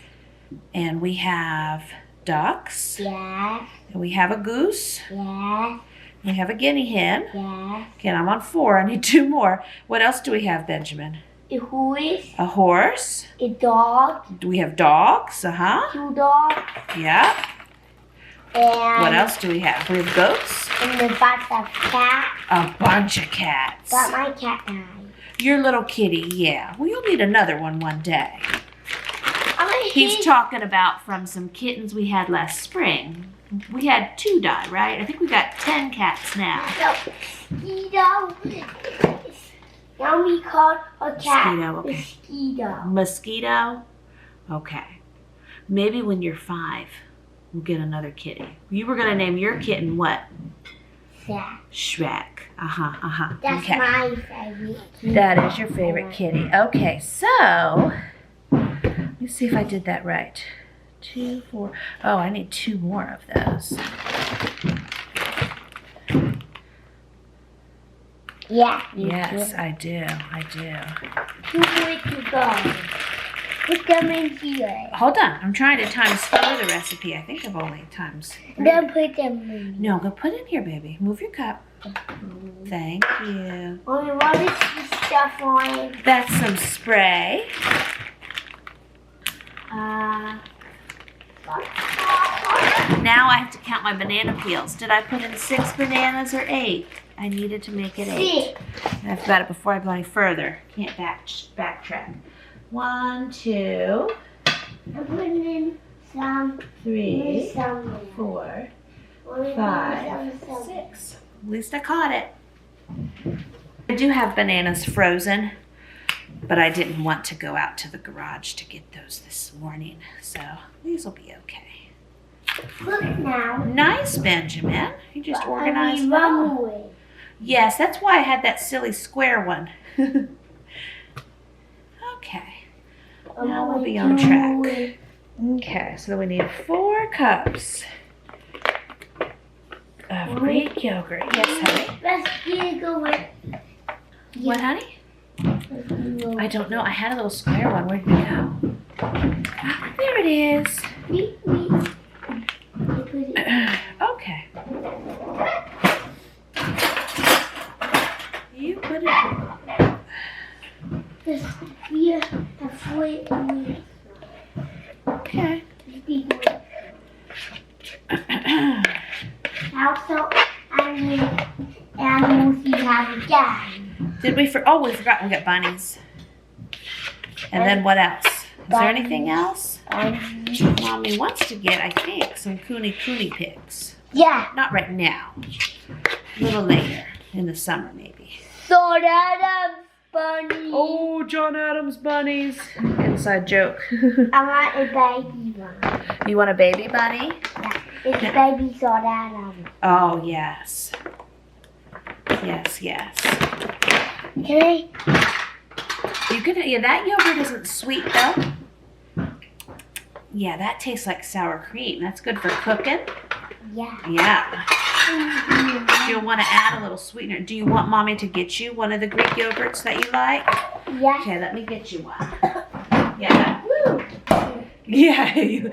Speaker 1: And we have ducks.
Speaker 2: Yes.
Speaker 1: And we have a goose.
Speaker 2: Yes.
Speaker 1: We have a guinea hen.
Speaker 2: Yes.
Speaker 1: Okay, I'm on 4. I need 2 more. What else do we have, Benjamin?
Speaker 2: A horse.
Speaker 1: A horse.
Speaker 2: A dog.
Speaker 1: Do we have dogs?
Speaker 2: 2 dogs.
Speaker 1: Yeah.
Speaker 2: And
Speaker 1: What else do we have? We have goats.
Speaker 2: And a bunch of cats.
Speaker 1: A bunch of cats.
Speaker 2: But my cat died.
Speaker 1: Your little kitty, yeah. Well, you'll need another one day. He's
Speaker 2: He's
Speaker 1: talking about from some kittens we had last spring. We had 2 die, right? I think we got 10 cats now.
Speaker 2: Mosquito. Now we call a cat
Speaker 1: Mosquito, okay.
Speaker 2: Mosquito.
Speaker 1: Mosquito? Okay. Maybe when you're 5, we'll get another kitty. You were going to name your kitten what?
Speaker 2: Yeah.
Speaker 1: Shrek.
Speaker 2: That's
Speaker 1: Okay.
Speaker 2: my favorite.
Speaker 1: That is your favorite kitty. Okay, so let me see if I did that right. 2, 4. Oh, I need 2 more of those.
Speaker 2: Yeah.
Speaker 1: Yes, I do. I do.
Speaker 2: Two way to go. Put them in here.
Speaker 1: Hold on. I'm trying to times 4 the recipe. I think I've only times 3.
Speaker 2: Then put them in.
Speaker 1: No, go put it in here, baby. Move your cup. Thank you.
Speaker 2: Mommy, what is this stuff on?
Speaker 1: That's some spray. Now I have to count my banana peels. Did I put in 6 bananas or 8? I needed to make it 8. I forgot it before I go any further. Can't backtrack. 1, 2,
Speaker 2: I'm putting in some.
Speaker 1: 3,
Speaker 2: Some.
Speaker 1: 4,
Speaker 2: Mommy,
Speaker 1: 5,
Speaker 2: some.
Speaker 1: 6. At least I caught it. I do have bananas frozen, but I didn't want to go out to the garage to get those this morning, so these will be okay.
Speaker 2: Look now.
Speaker 1: Nice, Benjamin. You just organized
Speaker 2: Mommy,
Speaker 1: well.
Speaker 2: run away.
Speaker 1: Yes, that's why I had that silly square one. Okay. Now we'll be on track. Okay, so we need 4 cups of Greek yogurt. Yes, honey.
Speaker 2: Let's go with.
Speaker 1: What, honey? I don't know. I had a little square one. Where did it go? Ah, there it is. Okay. You put it. Okay.
Speaker 2: Also, I mean, animals you have again.
Speaker 1: Did we oh, we forgot we got bunnies. And then what else? Is there anything else? Mommy wants to get, I think, some Cooney pigs.
Speaker 2: Yeah.
Speaker 1: Not right now. A little later. In the summer, maybe.
Speaker 2: So Adam's bunny.
Speaker 1: Oh, John Adams bunnies. Inside joke.
Speaker 2: I want a baby one.
Speaker 1: You want a baby bunny?
Speaker 2: Yeah. It's baby so Adam.
Speaker 1: Oh, yes. Yes, yes.
Speaker 2: Can I?
Speaker 1: You can, yeah, that yogurt isn't sweet, though. Yeah, that tastes like sour cream. That's good for cooking.
Speaker 2: Yeah.
Speaker 1: Yeah. You'll want to add a little sweetener. Do you want Mommy to get you one of the Greek yogurts that you like?
Speaker 2: Yeah.
Speaker 1: Okay, let me get you one. Yeah. Woo. Yeah. You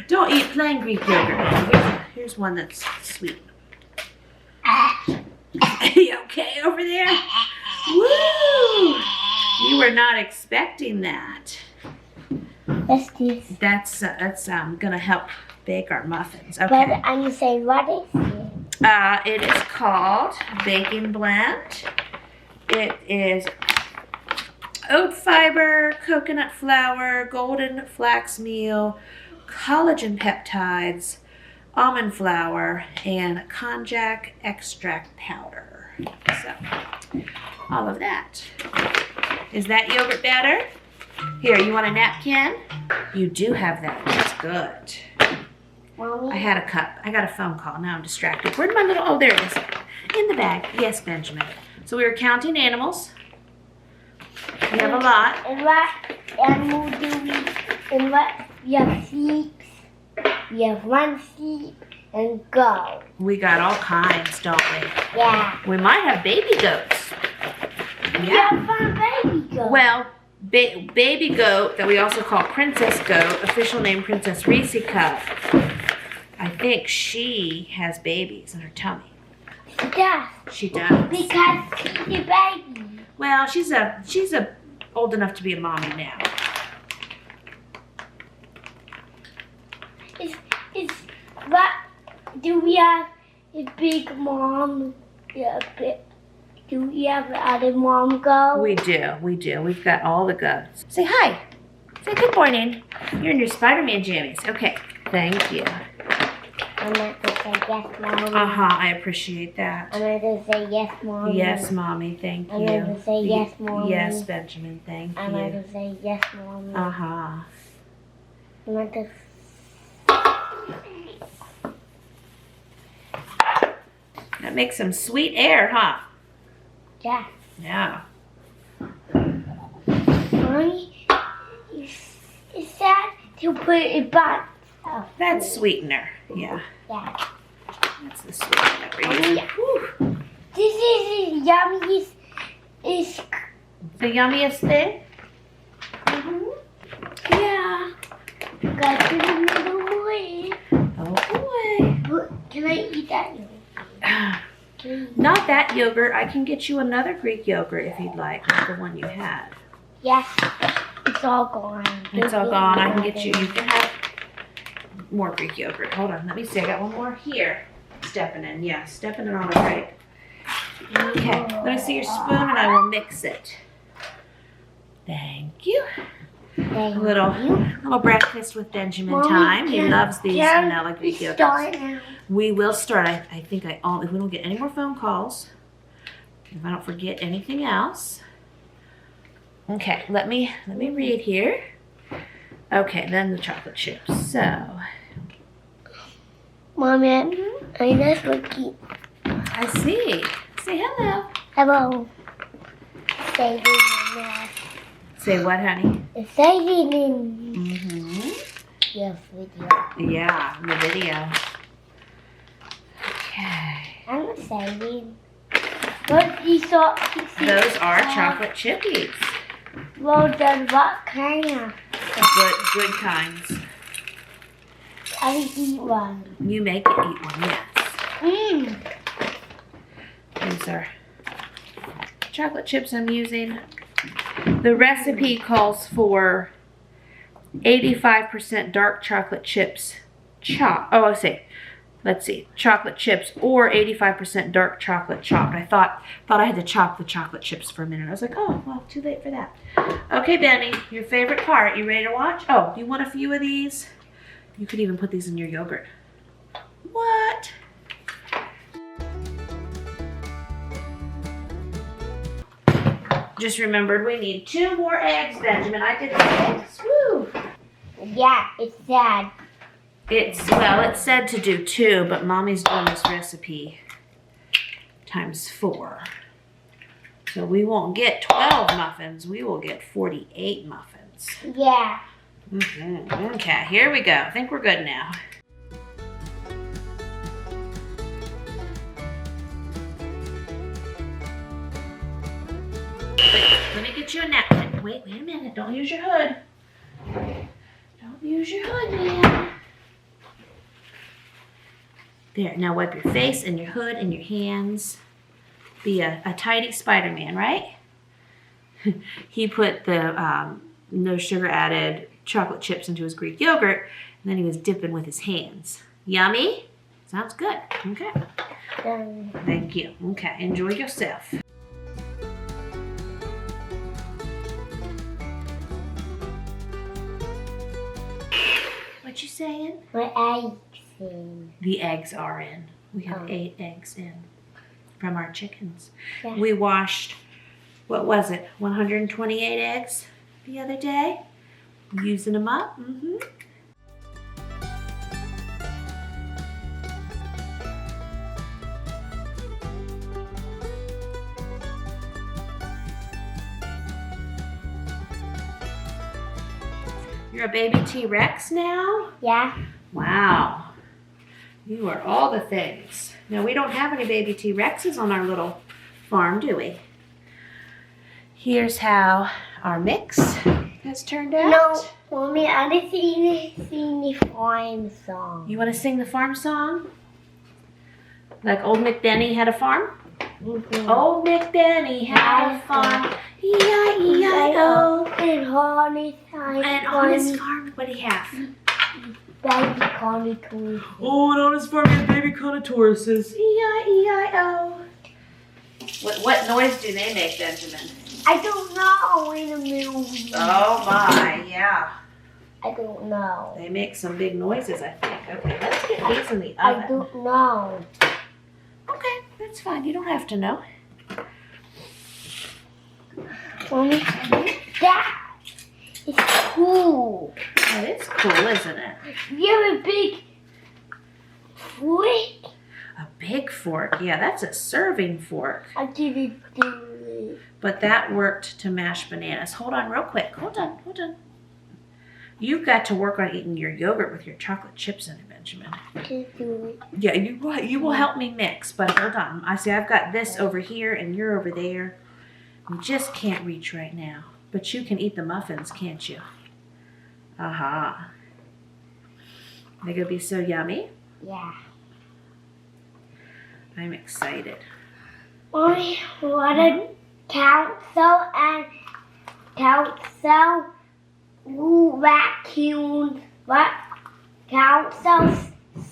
Speaker 1: don't eat plain Greek yogurt. Here's one that's sweet. You okay over there? Woo! You were not expecting that.
Speaker 2: Let's do this.
Speaker 1: That's gonna help bake our muffins. Okay.
Speaker 2: But I'm gonna say, what is it?
Speaker 1: It is called Baking Blend. It is oat fiber, coconut flour, golden flax meal, collagen peptides, almond flour, and konjac extract powder. So, all of that. Is that yogurt better? Here, you want a napkin? You do have that. That's good.
Speaker 2: Mommy?
Speaker 1: I had a cup. I got a phone call. Now I'm distracted. Where'd my little... Oh, there it is. In the bag. Yes, Benjamin. So we were counting animals. We have a lot.
Speaker 2: And what animal do we? And what? We have sheep. We have one sheep and goat.
Speaker 1: We got all kinds, don't we?
Speaker 2: Yeah.
Speaker 1: We might have baby goats.
Speaker 2: We have one baby goat.
Speaker 1: Well, baby goat that we also call Princess Goat, official name Princess Reese Cup. I think she has babies in her tummy.
Speaker 2: She does.
Speaker 1: She does.
Speaker 2: Because she's a baby.
Speaker 1: Well, she's old enough to be a mommy now.
Speaker 2: Is what? Do we have a big mom? Yeah, do we have other mom goat?
Speaker 1: We do. We've got all the goats. Say hi. Say good morning. You're in your Spider-Man jammies. Okay. Thank you.
Speaker 2: I'm not going to say yes, Mommy.
Speaker 1: I appreciate that.
Speaker 2: I'm not going to say yes, Mommy.
Speaker 1: Yes, Mommy. Thank you.
Speaker 2: I'm not going to say yes, Mommy.
Speaker 1: Yes, Benjamin. Thank you.
Speaker 2: I'm not going to say yes, Mommy. I'm not going to...
Speaker 1: That makes some sweet air, huh?
Speaker 2: Yeah.
Speaker 1: Yeah.
Speaker 2: Mommy, is that to put a box of
Speaker 1: That's
Speaker 2: food?
Speaker 1: sweetener. Yeah.
Speaker 2: Yeah.
Speaker 1: That's the sweetener that we're using.
Speaker 2: This is yummiest is
Speaker 1: The yummiest thing?
Speaker 2: mm-hmm.
Speaker 1: Yeah.
Speaker 2: Got to the middle way.
Speaker 1: Oh boy.
Speaker 2: Can I eat that yogurt?
Speaker 1: Not that yogurt. I can get you another Greek yogurt if you'd like, like the one you had.
Speaker 2: Yes. It's all gone.
Speaker 1: It's all gone. I can get you. You can have more Greek yogurt. Hold on. Let me see. I got one more here. Stepping in. Yeah, stepping it on it right. Okay. Let me see your spoon and I will mix it. Thank you.
Speaker 2: Thank
Speaker 1: Little breakfast with Benjamin
Speaker 2: Mommy,
Speaker 1: time. He loves these vanilla Greek yogurts.
Speaker 2: Start now.
Speaker 1: We will start. I think if we don't get any more phone calls, if I don't forget anything else. Okay, let me read here. Okay, then the chocolate chips. So,
Speaker 2: Mommy, I just looking.
Speaker 1: I see. Say hello.
Speaker 2: Hello. Say it.
Speaker 1: Say what, honey?
Speaker 2: Say it in
Speaker 1: Mm-hmm.
Speaker 2: your video.
Speaker 1: Yeah, the video. Okay.
Speaker 2: I'm excited. What you saw?
Speaker 1: Those are chocolate chippies.
Speaker 2: Well done. What kind of?
Speaker 1: Good kinds.
Speaker 2: I eat one.
Speaker 1: You make it eat one, yes.
Speaker 2: Mmm.
Speaker 1: These are chocolate chips I'm using. The recipe calls for 85% dark chocolate chips chopped. Oh, let's see, chocolate chips or 85% dark chocolate chopped. I thought I had to chop the chocolate chips for a minute. I was like, oh, well, too late for that. Okay, Benny, your favorite part. You ready to watch? Oh, do you want a few of these? You could even put these in your yogurt. What? Just remembered we need 2 more eggs, Benjamin. I did the eggs. Woo!
Speaker 2: Yeah, it's sad.
Speaker 1: It said to do 2, but Mommy's doing this recipe times 4. So we won't get 12 muffins. We will get 48 muffins.
Speaker 2: Yeah.
Speaker 1: Okay, here we go. I think we're good now. Let me get you a napkin. Wait a minute. Don't use your hood. Don't use your hood, man. There, now wipe your face and your hood and your hands. Be a tidy Spider-Man, right? He put the no sugar added chocolate chips into his Greek yogurt, and then he was dipping with his hands. Yummy? Sounds good. Okay. Thank you. Okay, enjoy yourself. What you saying?
Speaker 2: My eggs in.
Speaker 1: The eggs are in. We have 8 eggs in from our chickens.
Speaker 2: Yeah.
Speaker 1: We washed, what was it, 128 eggs the other day. Using them up. You're a baby T-Rex now?
Speaker 2: Yeah.
Speaker 1: Wow. You are all the things. Now, we don't have any baby T-Rexes on our little farm, do we? Here's how our mix has turned out.
Speaker 2: No, Mommy, I didn't sing the farm song.
Speaker 1: You want to sing the farm song? Like Old MacDenny had a farm? Old MacDenny had a farm. E-I-E-I-O.
Speaker 2: And on his farm.
Speaker 1: And on his farm, what did he have?
Speaker 2: Baby contours.
Speaker 1: Oh, and on his farm, he had baby contours. E-I-E-I-O. What noise do they make, Benjamin?
Speaker 2: I don't know in a movie.
Speaker 1: Oh my, yeah.
Speaker 2: I don't know.
Speaker 1: They make some big noises, I think. Okay, let's get these in the oven.
Speaker 2: I don't know.
Speaker 1: Okay, that's fine. You don't have to know.
Speaker 2: Mommy, that is cool.
Speaker 1: That is cool, isn't it?
Speaker 2: You have a big fork.
Speaker 1: A big fork. Yeah, that's a serving fork.
Speaker 2: I didn't do it.
Speaker 1: But that worked to mash bananas. Hold on real quick. Hold on. You've got to work on eating your yogurt with your chocolate chips in it, Benjamin.
Speaker 2: Just do it.
Speaker 1: Yeah, you will help me mix, but hold on. I see I've got this over here and you're over there. You just can't reach right now. But you can eat the muffins, can't you? Aha. They're going to be so yummy.
Speaker 2: Yeah.
Speaker 1: I'm excited.
Speaker 2: Mommy, what a council and council raccoons. What council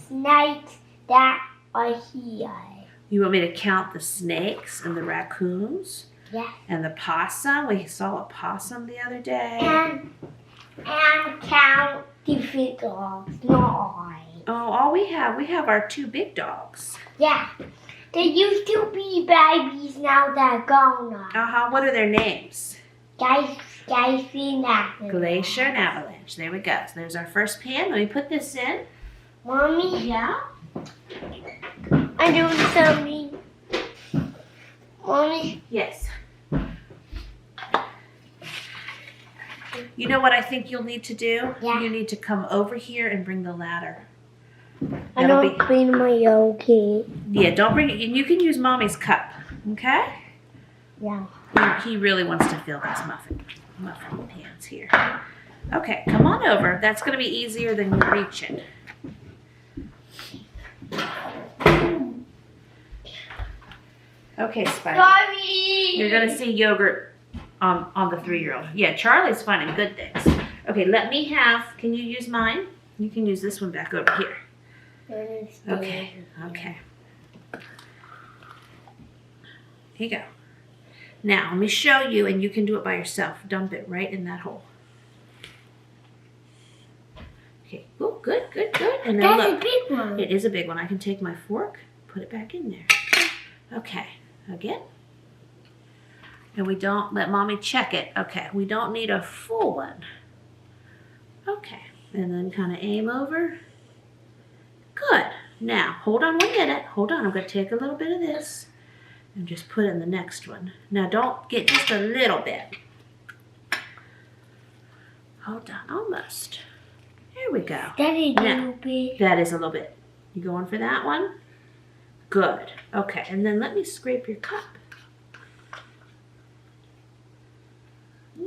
Speaker 2: snakes that are here?
Speaker 1: You want me to count the snakes and the raccoons?
Speaker 2: Yes.
Speaker 1: And the possum? We saw a possum the other day.
Speaker 2: And count different dogs, not I.
Speaker 1: Oh, all we have our 2 big dogs.
Speaker 2: Yeah. They used to be babies, now they're gone now.
Speaker 1: Uh-huh. What are their names?
Speaker 2: Glacier and Avalanche.
Speaker 1: Glacier and Avalanche. There we go. So there's our first pan. Let me put this in.
Speaker 2: Mommy,
Speaker 1: Yeah?
Speaker 2: I do something. Mommy.
Speaker 1: Yes. You know what I think you'll need to do?
Speaker 2: Yeah.
Speaker 1: You need to come over here and bring the ladder.
Speaker 2: I don't clean my yogurt.
Speaker 1: Yeah, don't bring it. And you can use Mommy's cup, okay?
Speaker 2: Yeah.
Speaker 1: He really wants to fill these muffin pans here. Okay, come on over. That's going to be easier than you reaching. Okay, Spike.
Speaker 2: Sorry.
Speaker 1: You're going to see yogurt on the 3-year-old. Yeah, Charlie's finding good things. Okay, let me have, can you use mine? You can use this one back over here. Okay, okay. Here you go. Now, let me show you, and you can do it by yourself. Dump it right in that hole. Okay, oh, good, good, good. And then
Speaker 2: That's
Speaker 1: look,
Speaker 2: a big one.
Speaker 1: it is a big one. I can take my fork, put it back in there. Okay, again. And we don't, let Mommy check it. Okay, we don't need a full one. Okay, and then kind of aim over. Good. Now, hold on 1 minute. Hold on, I'm going to take a little bit of this and just put it in the next one. Now, don't get just a little bit. Hold on, almost. There we go.
Speaker 2: That is a
Speaker 1: Now,
Speaker 2: little bit.
Speaker 1: that is a little bit. You going for that one? Good. Okay, and then let me scrape your cup.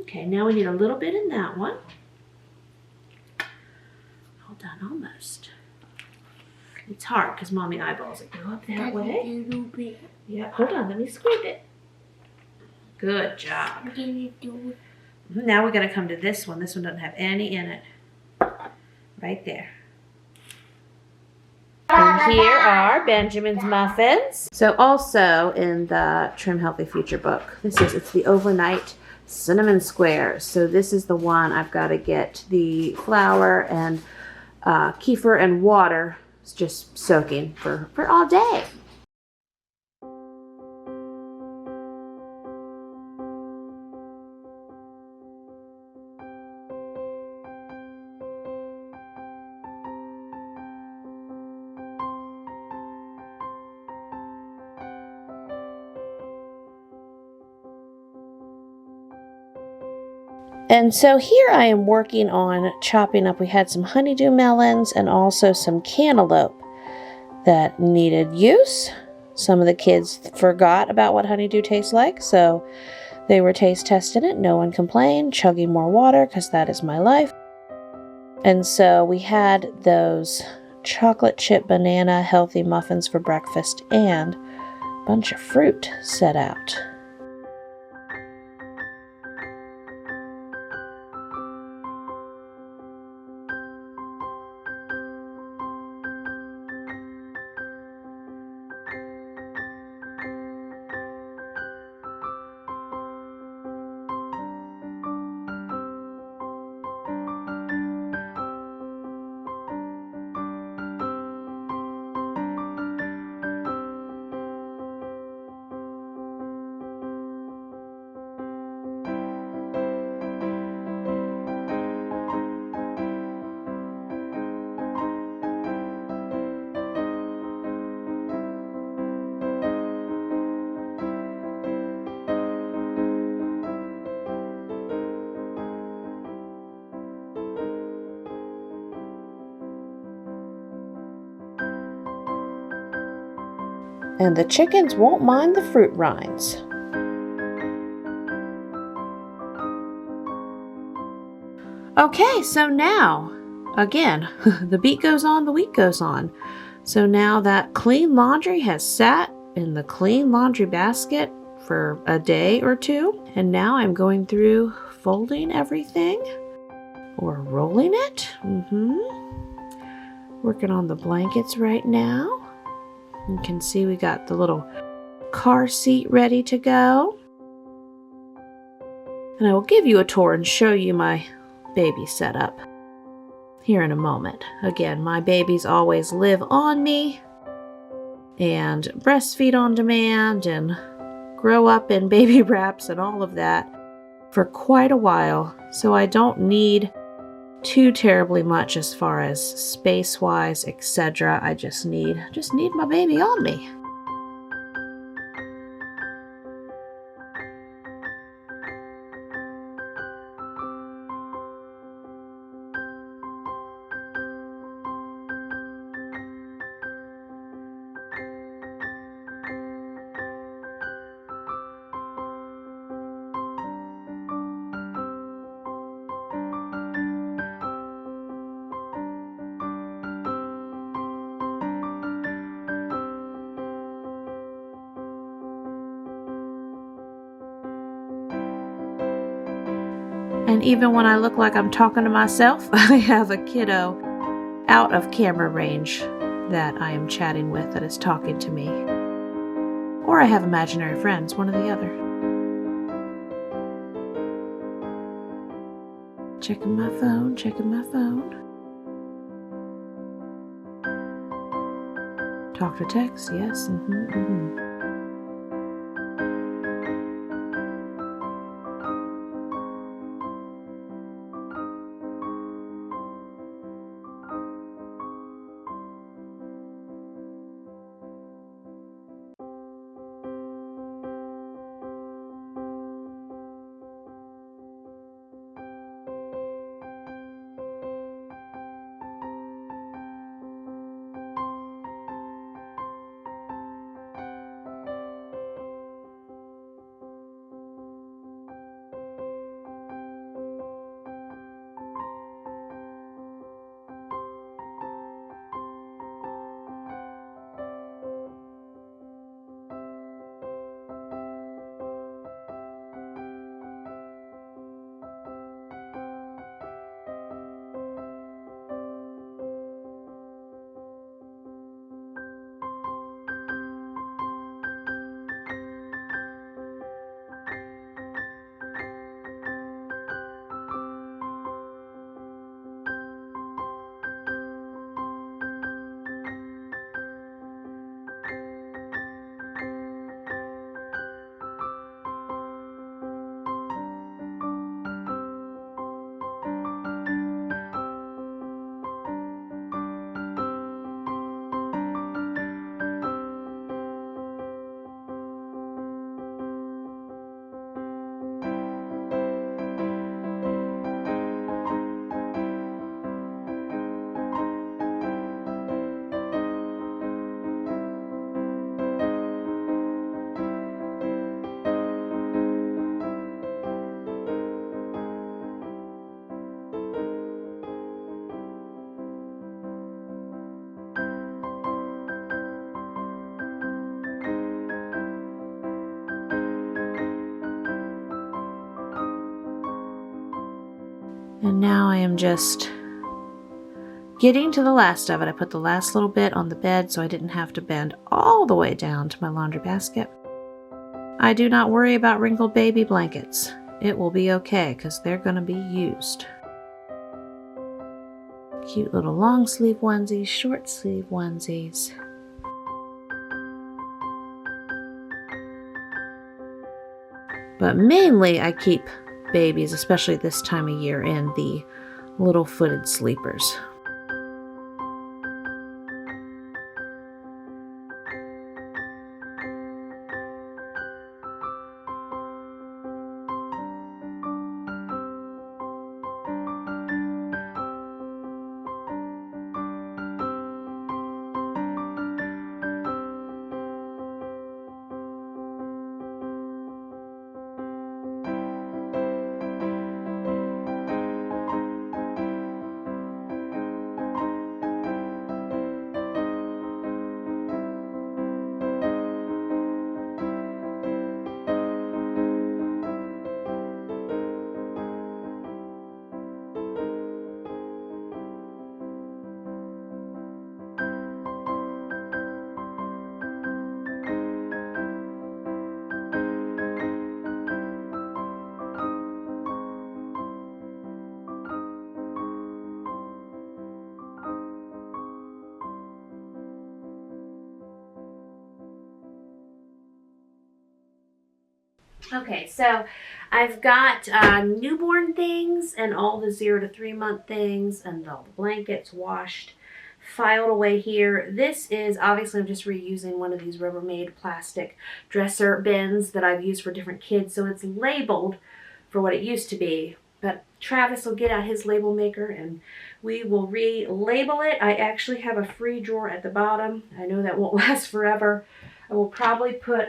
Speaker 1: Okay, now we need a little bit in that one. Hold on, almost. It's hard because Mommy eyeballs it. Go up that
Speaker 2: That's
Speaker 1: way.
Speaker 2: a little bit.
Speaker 1: Yeah, hold on, let me scrape it. Good job.
Speaker 2: I'm gonna do it.
Speaker 1: Now we're going to come to this one. This one doesn't have any in it. Right there. And here are Benjamin's muffins. So also in the Trim Healthy Future book, it's the overnight cinnamon squares. So this is the one I've got to get the flour and kefir and water just soaking for all day. And so here I am working on chopping up. We had some honeydew melons and also some cantaloupe that needed use. Some of the kids forgot about what honeydew tastes like, so they were taste testing it. No one complained, chugging more water because that is my life. And so we had those chocolate chip banana healthy muffins for breakfast and a bunch of fruit set out. And the chickens won't mind the fruit rinds. Okay, so now, again, the beat goes on, the week goes on. So now that clean laundry has sat in the clean laundry basket for a day or two, and now I'm going through folding everything or rolling it. Working on the blankets right now. You can see we got the little car seat ready to go. And I will give you a tour and show you my baby setup here in a moment. Again, my babies always live on me and breastfeed on demand and grow up in baby wraps and all of that for quite a while. So I don't need too terribly much as far as space-wise, etc. I just need my baby on me. And even when I look like I'm talking to myself, I have a kiddo out of camera range that I am chatting with that is talking to me. Or I have imaginary friends, one or the other. Checking my phone, checking my phone. Talk to text, yes. And now I am just getting to the last of it. I put the last little bit on the bed so I didn't have to bend all the way down to my laundry basket. I do not worry about wrinkled baby blankets. It will be okay because they're going to be used. Cute little long sleeve onesies, short sleeve onesies. But mainly I keep babies, especially this time of year, in the little footed sleepers. Okay, so I've got newborn things and all the 0 to 3 month things and all the blankets washed, filed away here. This is, obviously I'm just reusing one of these Rubbermaid plastic dresser bins that I've used for different kids, so it's labeled for what it used to be. But Travis will get out his label maker and we will relabel it. I actually have a free drawer at the bottom. I know that won't last forever. I will probably put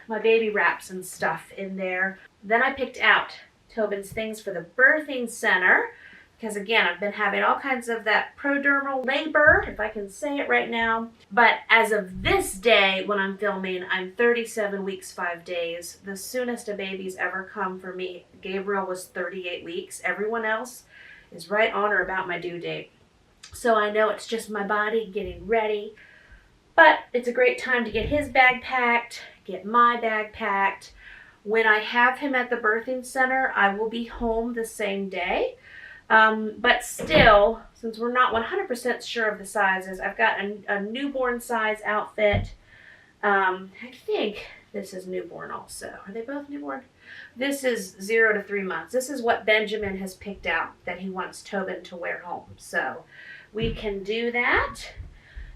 Speaker 1: my baby wraps and stuff in there. Then I picked out Tobin's things for the birthing center because, again, I've been having all kinds of that prodromal labor, if I can say it right now. But as of this day, when I'm filming, I'm 37 weeks, 5 days. The soonest a baby's ever come for me, Gabriel, was 38 weeks. Everyone else is right on or about my due date. So I know it's just my body getting ready. But it's a great time to get his bag packed, get my bag packed. When I have him at the birthing center, I will be home the same day. But still, since we're not 100% sure of the sizes, I've got a newborn size outfit. I think this is newborn also. Are they both newborn? This is 0 to 3 months. This is what Benjamin has picked out that he wants Tobin to wear home. So we can do that.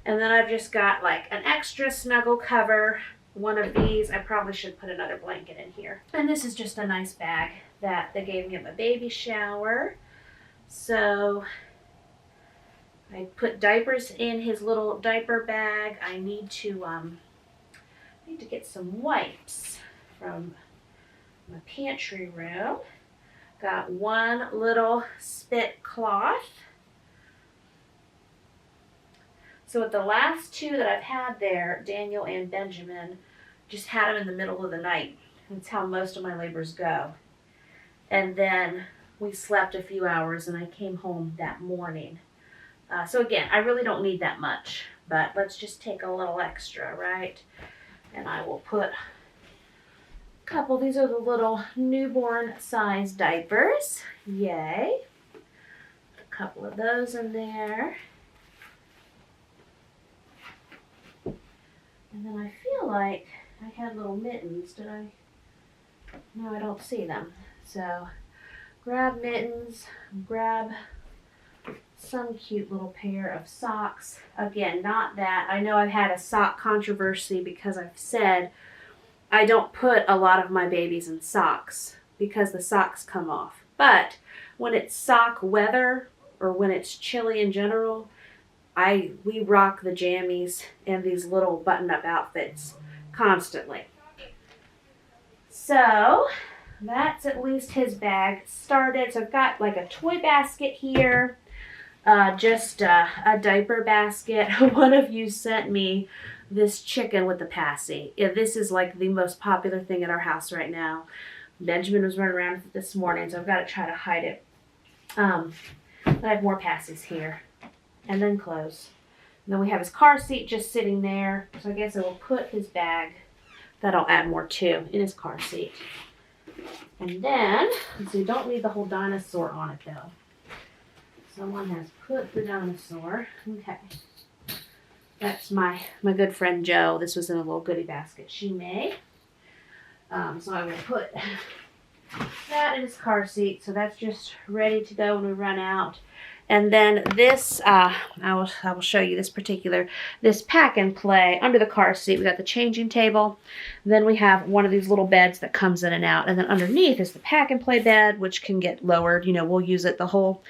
Speaker 1: And then I've just got like an extra snuggle cover. One of these, I probably should put another blanket in here. And this is just a nice bag that they gave me at my baby shower. So I put diapers in his little diaper bag. I need to get some wipes from my pantry room. Got one little spit cloth. So with the last two that I've had there, Daniel and Benjamin, just had them in the middle of the night. That's how most of my labors go. And then we slept a few hours and I came home that morning. So again, I really don't need that much, but let's just take a little extra, right? And I will put a couple, these are the little newborn size diapers. Yay. A couple of those in there. And then I feel like I had little mittens. Did I? No, I don't see them. So grab mittens, grab some cute little pair of socks. Again, not that. I know I've had a sock controversy because I've said I don't put a lot of my babies in socks because the socks come off. But when it's sock weather or when it's chilly in general, we rock the jammies and these little button-up outfits constantly. So that's at least his bag started. So I've got like a toy basket here, just a diaper basket. One of you sent me this chicken with the passy. Yeah, this is like the most popular thing at our house right now. Benjamin was running around with it this morning, so I've got to try to hide it. I have more passies here. And then clothes. And then we have his car seat just sitting there. So I guess I will put his bag, that I'll add more to, in his car seat. And then, so you don't need the whole dinosaur on it though. Someone has put the dinosaur. Okay. That's my good friend Jo. This was in a little goodie basket she made. So I will put that in his car seat. So that's just ready to go when we run out. And then this, I will show you this pack and play under the car seat. We got the changing table. Then we have one of these little beds that comes in and out. And then underneath is the pack and play bed, which can get lowered. You know, we'll use it the whole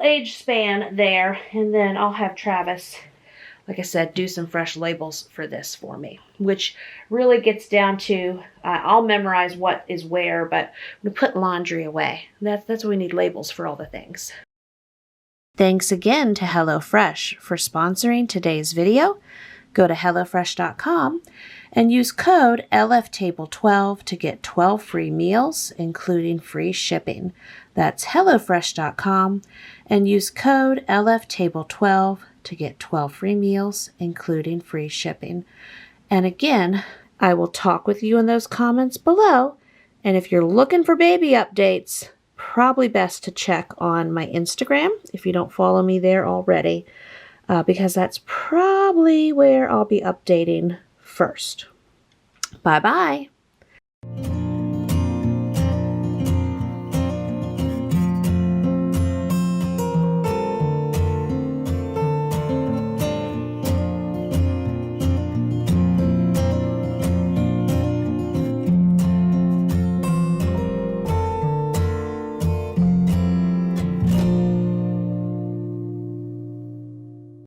Speaker 1: age span there. And then I'll have Travis, like I said, do some fresh labels for this for me, which really gets down to, I'll memorize what is where, but we put laundry away. That's what we need labels for all the things. Thanks again to HelloFresh for sponsoring today's video. Go to HelloFresh.com and use code LFTable12 to get 12 free meals, including free shipping. That's HelloFresh.com and use code LFTable12 to get 12 free meals, including free shipping. And again, I will talk with you in those comments below. And if you're looking for baby updates, probably best to check on my Instagram if you don't follow me there already, because that's probably where I'll be updating first. Bye-bye.